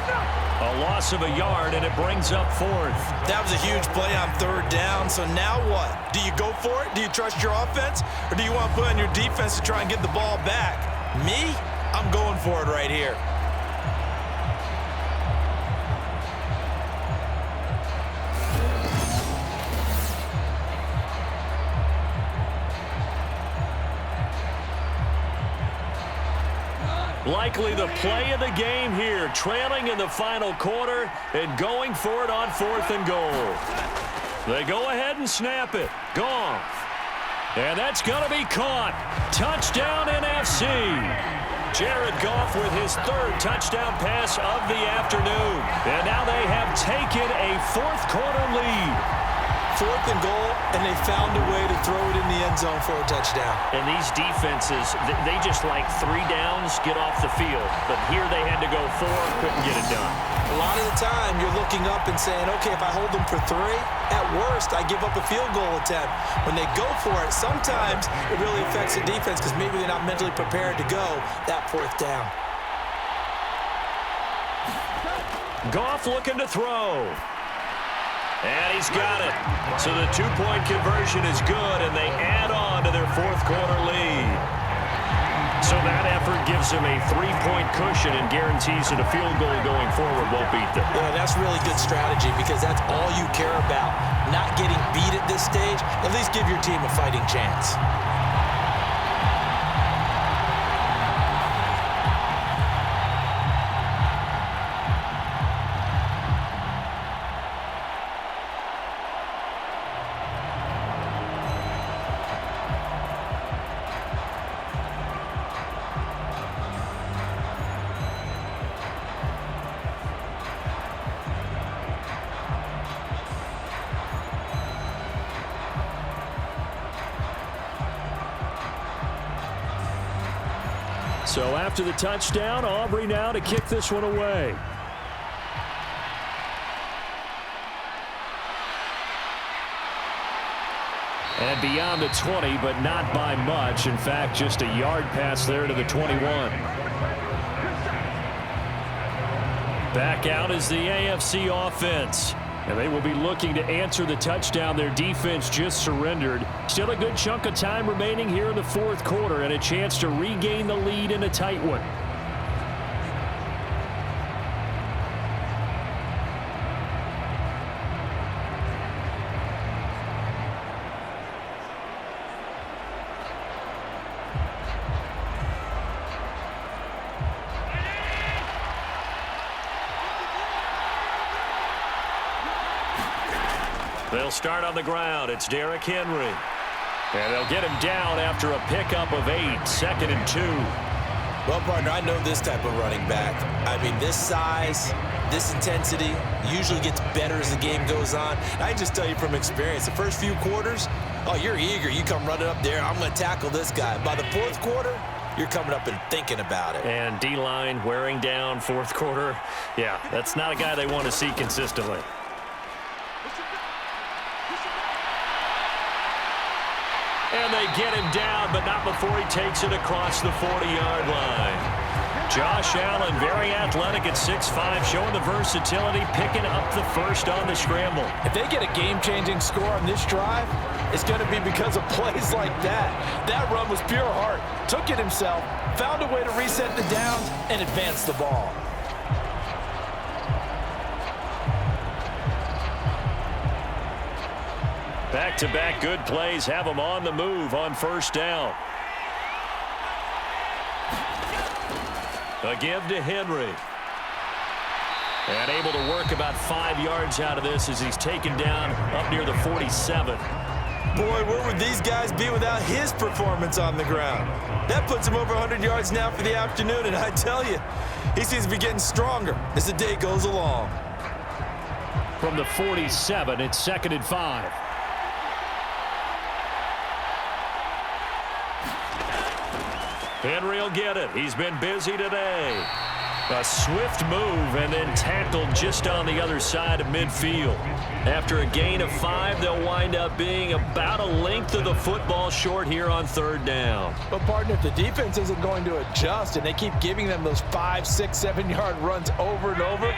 A loss of a yard, and it brings up 4th. That was a huge play on 3rd down. So now what? Do you go for it? Do you trust your offense? Or do you want to put on your defense to try and get the ball back? Me? I'm going for it right here. Likely the play of the game here, trailing in the final quarter and going for it on 4th and goal. They go ahead and snap it. Goff. And that's going to be caught. Touchdown NFC. Jared Goff with his 3rd touchdown pass of the afternoon. And now they have taken a 4th quarter lead. 4th and goal, and they found a way to throw it in the end zone for a touchdown. And these defenses, they just like 3 downs, get off the field. But here they had to go 4, couldn't get it done. A lot of the time, you're looking up and saying, okay, if I hold them for 3, at worst, I give up a field goal attempt. When they go for it, sometimes it really affects the defense because maybe they're not mentally prepared to go that 4th down. Goff looking to throw. And he's got it. So the 2-point conversion is good, and they add on to their 4th quarter lead. So that effort gives them a 3-point cushion and guarantees that a field goal going forward won't beat them. Yeah, that's really good strategy because that's all you care about. Not getting beat at this stage. At least give your team a fighting chance. So after the touchdown, Aubrey now to kick this one away. And beyond the 20, but not by much. In fact, just a yard pass there to the 21. Back out is the AFC offense. And they will be looking to answer the touchdown their defense just surrendered. Still a good chunk of time remaining here in the fourth quarter and a chance to regain the lead in a tight one. They'll start on the ground. It's Derrick Henry. And they'll get him down after a pickup of 8, 2nd and 2. Well, partner, I know this type of running back. I mean, this size, this intensity usually gets better as the game goes on. I just tell you from experience, the first few quarters, oh, you're eager. You come running up there, I'm going to tackle this guy. By the fourth quarter, you're coming up and thinking about it. And D-line wearing down fourth quarter. Yeah, that's not a guy they want to see consistently. And they get him down, but not before he takes it across the 40-yard line. Josh Allen, very athletic at 6'5", showing the versatility, picking up the first on the scramble. If they get a game-changing score on this drive, it's going to be because of plays like that. That run was pure heart. Took it himself, found a way to reset the downs, and advance the ball. Back-to-back good plays have them on the move on first down. A give to Henry. And able to work about 5 yards out of this as he's taken down up near the 47. Boy, where would these guys be without his performance on the ground? That puts him over 100 yards now for the afternoon, and I tell you, he seems to be getting stronger as the day goes along. From the 47, it's 2nd and 5. Henry will get it. He's been busy today. A swift move and then tackled just on the other side of midfield. After a gain of 5, they'll wind up being about a length of the football short here on third down. But, partner, if the defense isn't going to adjust and they keep giving them those 5, 6, 7-yard runs over and over,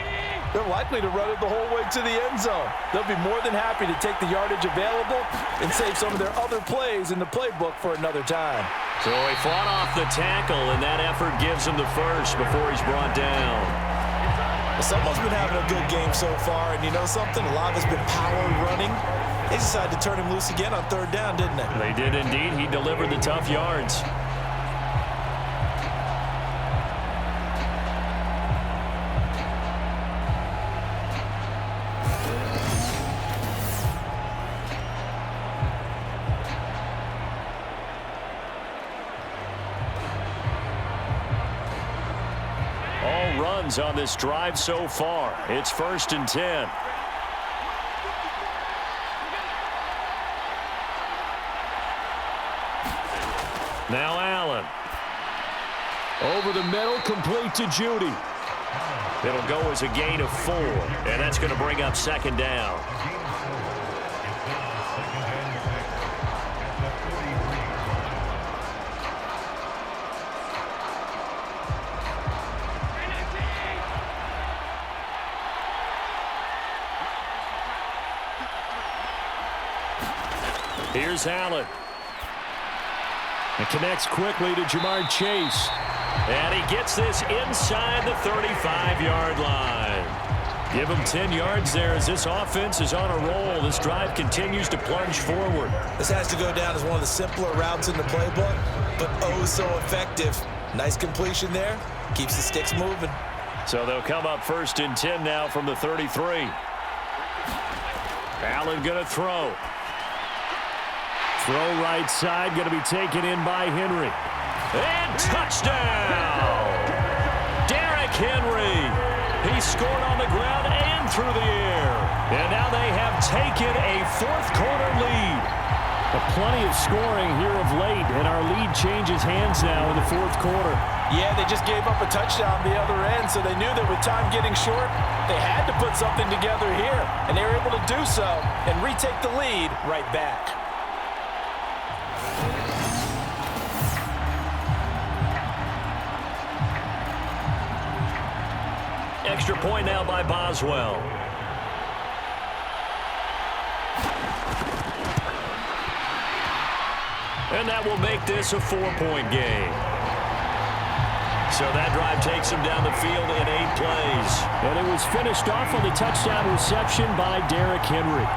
they're likely to run it the whole way to the end zone. They'll be more than happy to take the yardage available and save some of their other plays in the playbook for another time. So he fought off the tackle, and that effort gives him the first before he's brought down. Someone's been having a good game so far, and you know something? A lot of it's been power running. They decided to turn him loose again on third down, didn't they? They did indeed. He delivered the tough yards. On this drive so far. It's 1st and 10. Now Allen. Over the middle, complete to Judy. It'll go as a gain of 4, and that's going to bring up 2nd down. Here's Allen. It connects quickly to Jamar Chase. And he gets this inside the 35-yard line. Give him 10 yards there as this offense is on a roll. This drive continues to plunge forward. This has to go down as one of the simpler routes in the playbook, but oh so effective. Nice completion there. Keeps the sticks moving. So they'll come up 1st and 10 now from the 33. Allen going to throw. Throw right side, going to be taken in by Henry. And touchdown! Derrick Henry. He scored on the ground and through the air. And now they have taken a fourth quarter lead. Plenty of scoring here of late, and our lead changes hands now in the fourth quarter. Yeah, they just gave up a touchdown the other end, so they knew that with time getting short, they had to put something together here, and they were able to do so and retake the lead right back. Extra point now by Boswell. And that will make this a 4-point game. So that drive takes him down the field in 8 plays. And it was finished off on the touchdown reception by Derrick Henry.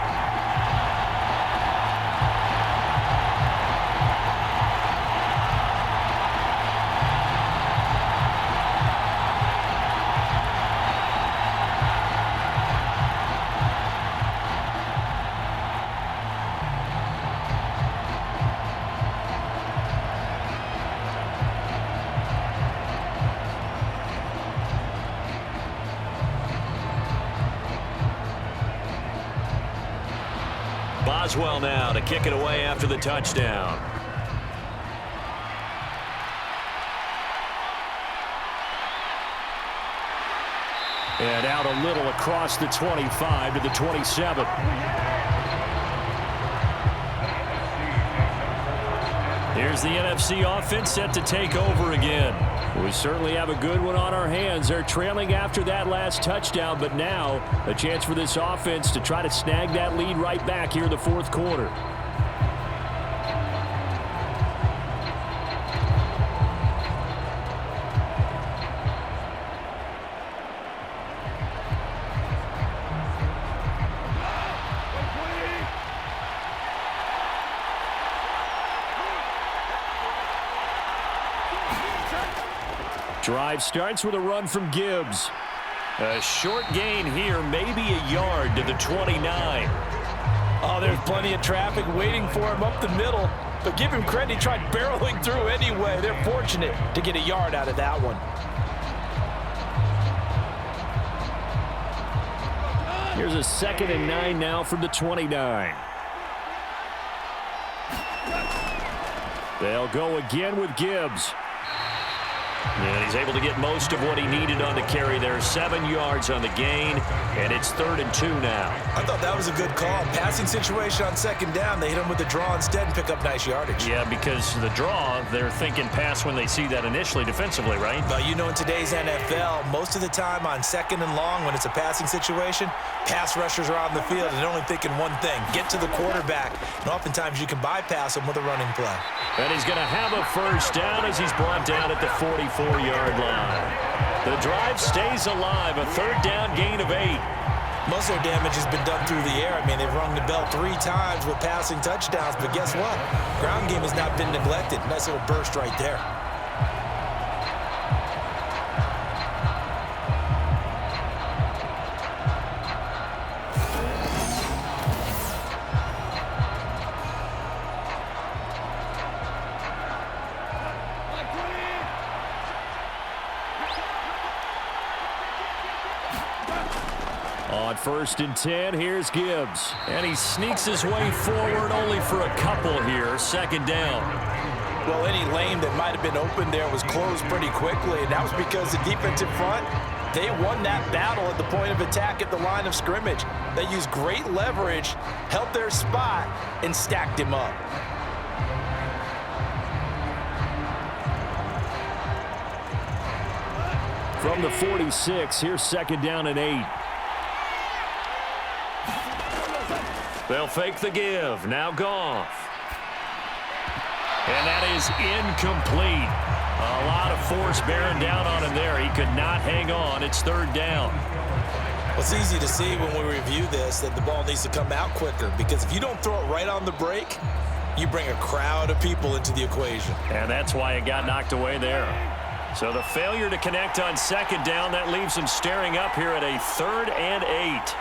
Boswell now to kick it away after the touchdown. And out a little across the 25 to the 27. Here's the NFC offense set to take over again. We certainly have a good one on our hands. They're trailing after that last touchdown, but now a chance for this offense to try to snag that lead right back here in the fourth quarter. Drive starts with a run from Gibbs. A short gain here, maybe a yard to the 29. Oh, there's plenty of traffic waiting for him up the middle. But give him credit, he tried barreling through anyway. They're fortunate to get a yard out of that one. Here's a 2nd and 9 now from the 29. They'll go again with Gibbs. And he's able to get most of what he needed on the carry there. 7 yards on the gain, and it's 3rd and 2 now. I thought that was a good call. Passing situation on 2nd down. They hit him with the draw instead and pick up nice yardage. Yeah, because the draw, they're thinking pass when they see that initially defensively, right? But you know, in today's NFL, most of the time on 2nd and long, when it's a passing situation, pass rushers are out in the field and they're only thinking one thing, get to the quarterback. And oftentimes you can bypass them with a running play. And he's going to have a first down as he's brought down at the 44-yard line. The drive stays alive, a 3rd down gain of 8. Most of their damage has been done through the air. I mean, they've rung the bell 3 times with passing touchdowns, but guess what? Ground game has not been neglected. Nice little burst right there. On 1st and 10, here's Gibbs. And he sneaks his way forward only for a couple here. 2nd down. Well, any lane that might have been open there was closed pretty quickly, and that was because the defensive front, they won that battle at the point of attack at the line of scrimmage. They used great leverage, held their spot, and stacked him up. From the 46, here's 2nd down and 8. They'll fake the give. Now Goff. And that is incomplete. A lot of force bearing down on him there. He could not hang on. It's 3rd down. Well, it's easy to see when we review this that the ball needs to come out quicker, because if you don't throw it right on the break, you bring a crowd of people into the equation. And that's why it got knocked away there. So the failure to connect on 2nd down, that leaves him staring up here at a 3rd and 8.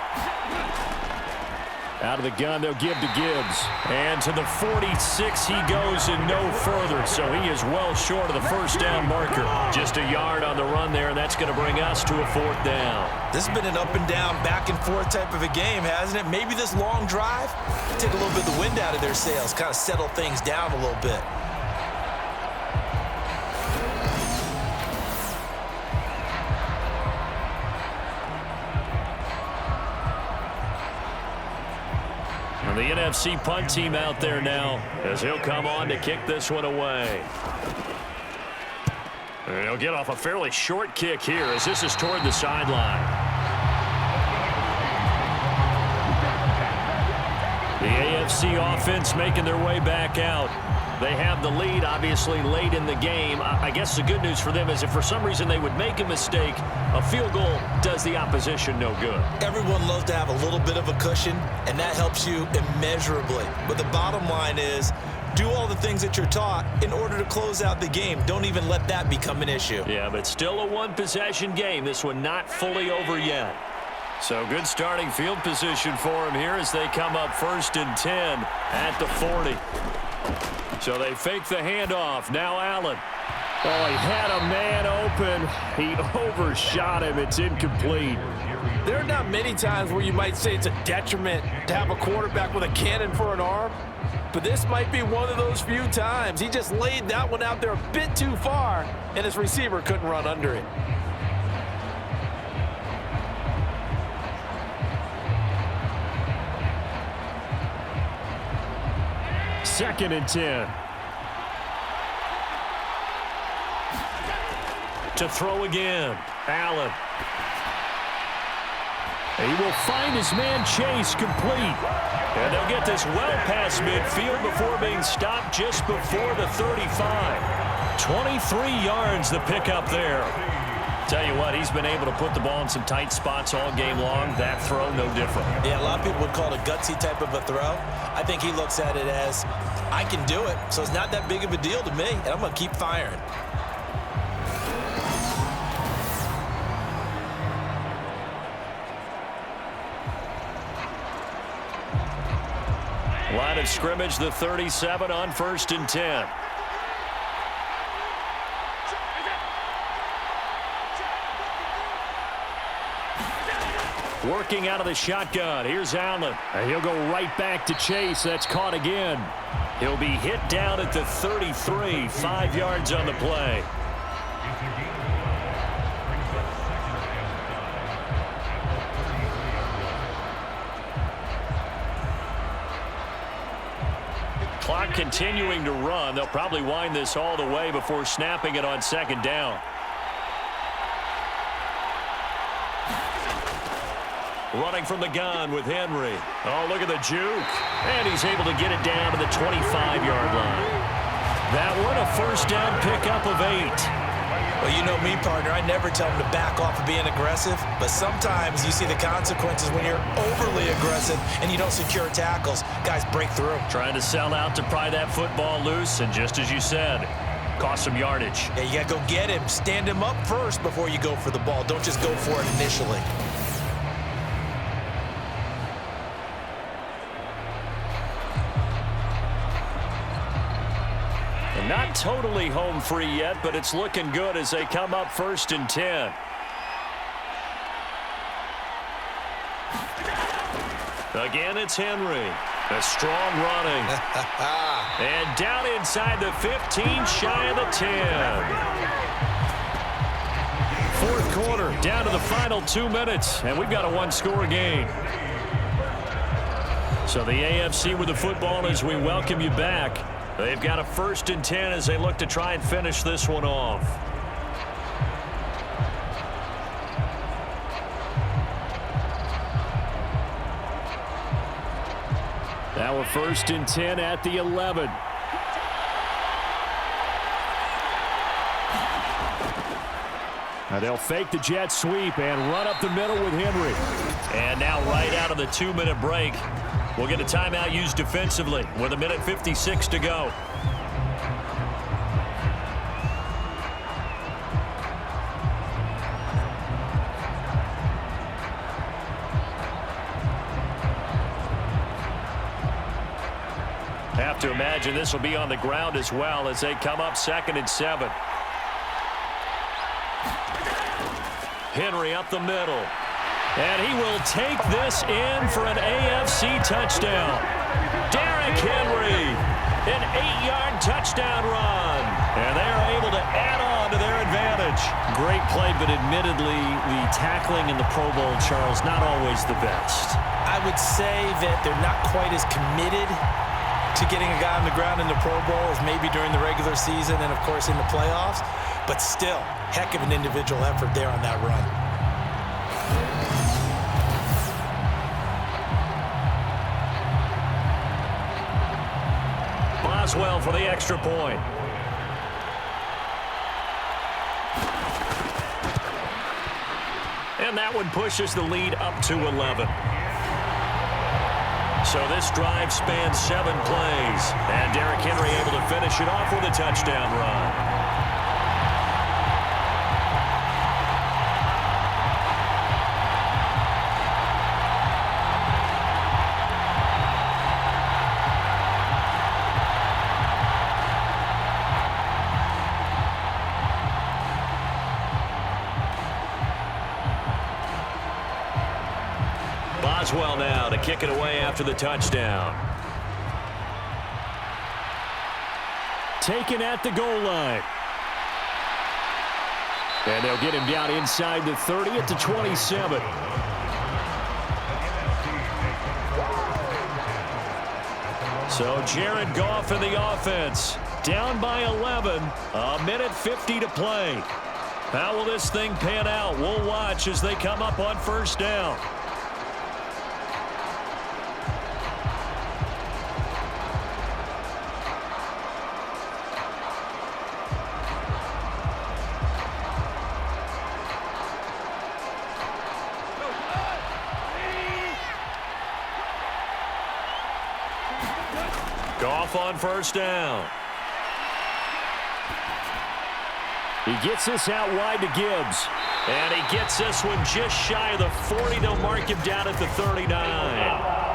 Out of the gun, they'll give to Gibbs. And to the 46 he goes and no further. So he is well short of the first down marker. Just a yard on the run there, and that's going to bring us to a fourth down. This has been an up and down, back and forth type of a game, hasn't it? Maybe this long drive take a little bit of the wind out of their sails, kind of settle things down a little bit. And the NFC punt team out there now as he'll come on to kick this one away. And he'll get off a fairly short kick here as this is toward the sideline. The AFC offense making their way back out. They have the lead, obviously, late in the game. I guess the good news for them is if for some reason they would make a mistake, a field goal does the opposition no good. Everyone loves to have a little bit of a cushion, and that helps you immeasurably. But the bottom line is, do all the things that you're taught in order to close out the game. Don't even let that become an issue. Yeah, but still a one-possession game. This one not fully over yet. So good starting field position for them here as they come up 1st and 10 at the 40. So they fake the handoff. Now Allen. Oh, he had a man open. He overshot him. It's incomplete. There are not many times where you might say it's a detriment to have a quarterback with a cannon for an arm, but this might be one of those few times. He just laid that one out there a bit too far, and his receiver couldn't run under it. Second and 10. To throw again. Allen. He will find his man Chase complete. And they'll get this well past midfield before being stopped just before the 35. 23 yards the pickup there. Tell you what, he's been able to put the ball in some tight spots all game long. That throw, no different. Yeah, a lot of people would call it a gutsy type of a throw. I think he looks at it as, I can do it, so it's not that big of a deal to me, and I'm going to keep firing. Line of scrimmage, the 37 on 1st and 10. Working out of the shotgun. Here's Allen. And he'll go right back to Chase. That's caught again. He'll be hit down at the 33. 5 yards on the play. Clock continuing to run. They'll probably wind this all the way before snapping it on 2nd down. Running from the gun with Henry. Oh, look at the juke. And he's able to get it down to the 25-yard line. That one, a 1st down pickup of 8. Well, you know me, partner. I never tell them to back off of being aggressive, but sometimes you see the consequences when you're overly aggressive and you don't secure tackles. Guys break through. Trying to sell out to pry that football loose, and just as you said, cost some yardage. Yeah, you got to go get him. Stand him up first before you go for the ball. Don't just go for it initially. Not totally home free yet, but it's looking good as they come up 1st and 10. Again, it's Henry. A strong running. And down inside the 15, shy of the 10. 4th quarter, down to the final 2 minutes, and we've got a 1-score game. So the AFC with the football as we welcome you back. They've got a 1st and 10 as they look to try and finish this one off. Now a 1st and 10 at the 11. Now they'll fake the jet sweep and run up the middle with Henry. And now right out of the 2-minute break, we'll get a timeout used defensively with 1:56 to go. have to imagine this will be on the ground as well as they come up 2nd and 7. Henry up the middle. And he will take this in for an AFC touchdown. Derrick Henry, an 8-yard touchdown run. And they are able to add on to their advantage. Great play, but admittedly, the tackling in the Pro Bowl, Charles, not always the best. I would say that they're not quite as committed to getting a guy on the ground in the Pro Bowl as maybe during the regular season and, of course, in the playoffs. But still, heck of an individual effort there on that run. Boswell for the extra point. And that one pushes the lead up to 11. So this drive spans 7 plays. And Derrick Henry able to finish it off with a touchdown run. Boswell now to kick it away after the touchdown. Taken at the goal line. And they'll get him down inside the 30 at the 27. So Jared Goff in the offense. Down by 11. A minute 50 to play. How will this thing pan out? We'll watch as they come up on first down. Goff on first down. He gets this out wide to Gibbs. And he gets this one just shy of the 40. They'll mark him down at the 39.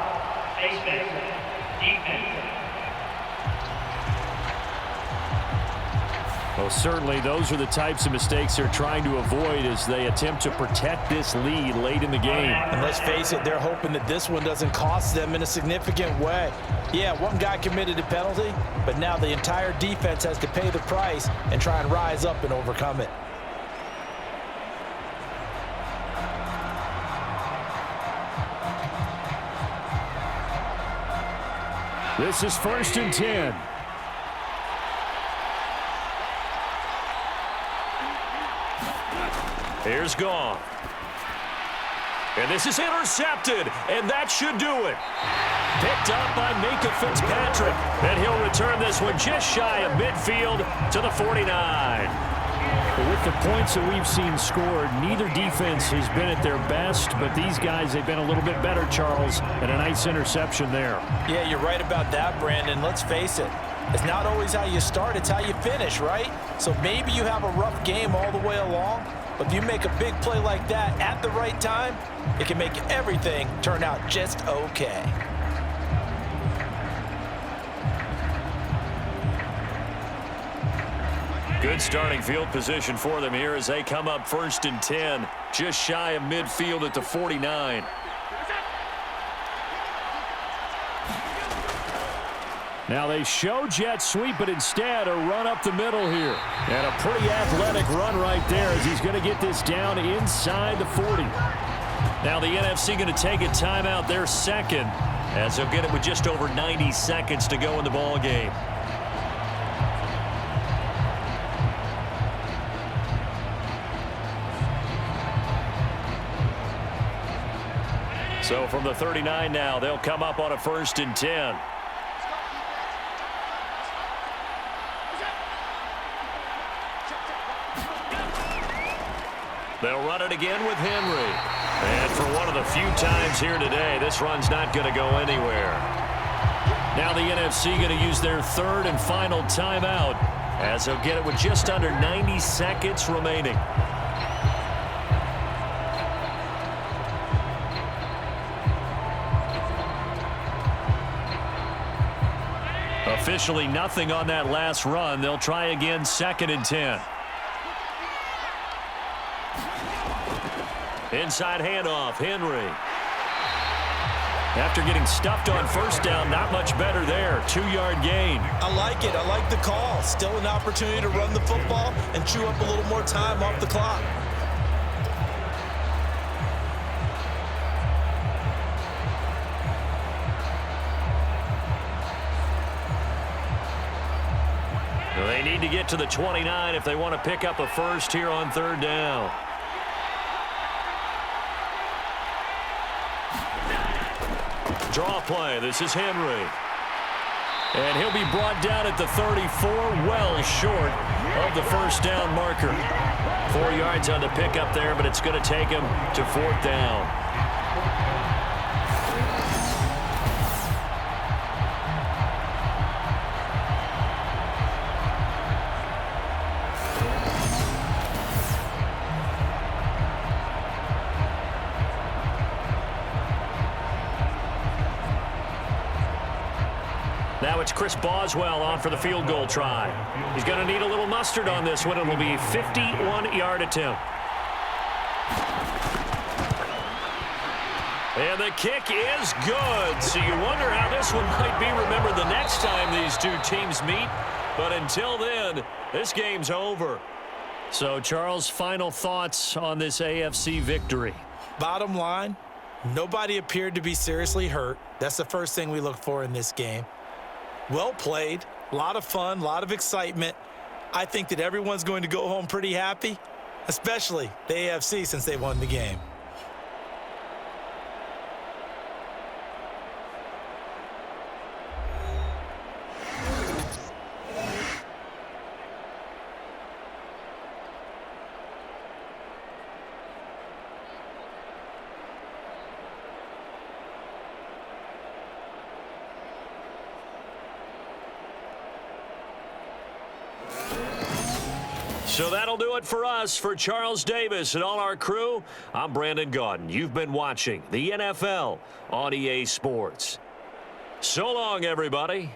Well, certainly those are the types of mistakes they're trying to avoid as they attempt to protect this lead late in the game. And let's face it, they're hoping that this one doesn't cost them in a significant way. Yeah, one guy committed a penalty, but now the entire defense has to pay the price and try and rise up and overcome it. This is 1st and 10. Here's Goff. And this is intercepted, and that should do it. Picked up by Minka Fitzpatrick, and he'll return this one just shy of midfield to the 49. But with the points that we've seen scored, neither defense has been at their best, but these guys, they've been a little bit better, Charles, and a nice interception there. Yeah, you're right about that, Brandon. Let's face it. It's not always how you start, it's how you finish, right? So maybe you have a rough game all the way along, but if you make a big play like that at the right time, it can make everything turn out just okay. Good starting field position for them here as they come up 1st and 10, just shy of midfield at the 49. Now they show jet sweep, but instead a run up the middle here. And a pretty athletic run right there as he's going to get this down inside the 40. Now the NFC going to take a timeout there second as they'll get it with just over 90 seconds to go in the ball game. So from the 39 now, they'll come up on a 1st and 10. They'll run it again with Henry. And for one of the few times here today, this run's not going to go anywhere. Now the NFC going to use their 3rd and final timeout as they'll get it with just under 90 seconds remaining. A Officially nothing on that last run. They'll try again 2nd and 10. Inside handoff, Henry. After getting stuffed on 1st down, not much better there. 2-yard gain. I like it. I like the call. Still an opportunity to run the football and chew up a little more time off the clock. They need to get to the 29 if they want to pick up a first here on 3rd down. Draw play. This is Henry. And he'll be brought down at the 34, well short of the 1st down marker. 4 yards on the pickup there, but it's going to take him to 4th down. Now it's Chris Boswell on for the field goal try. He's going to need a little mustard on this one. It'll be a 51-yard attempt. And the kick is good. So you wonder how this one might be remembered the next time these two teams meet. But until then, this game's over. So, Charles, final thoughts on this AFC victory? Bottom line, nobody appeared to be seriously hurt. That's the first thing we look for in this game. Well played, a lot of fun, a lot of excitement. I think that everyone's going to go home pretty happy, especially the AFC since they won the game. So that'll do it for us. For Charles Davis and all our crew, I'm Brandon Gaudin. You've been watching the NFL on EA Sports. So long, everybody.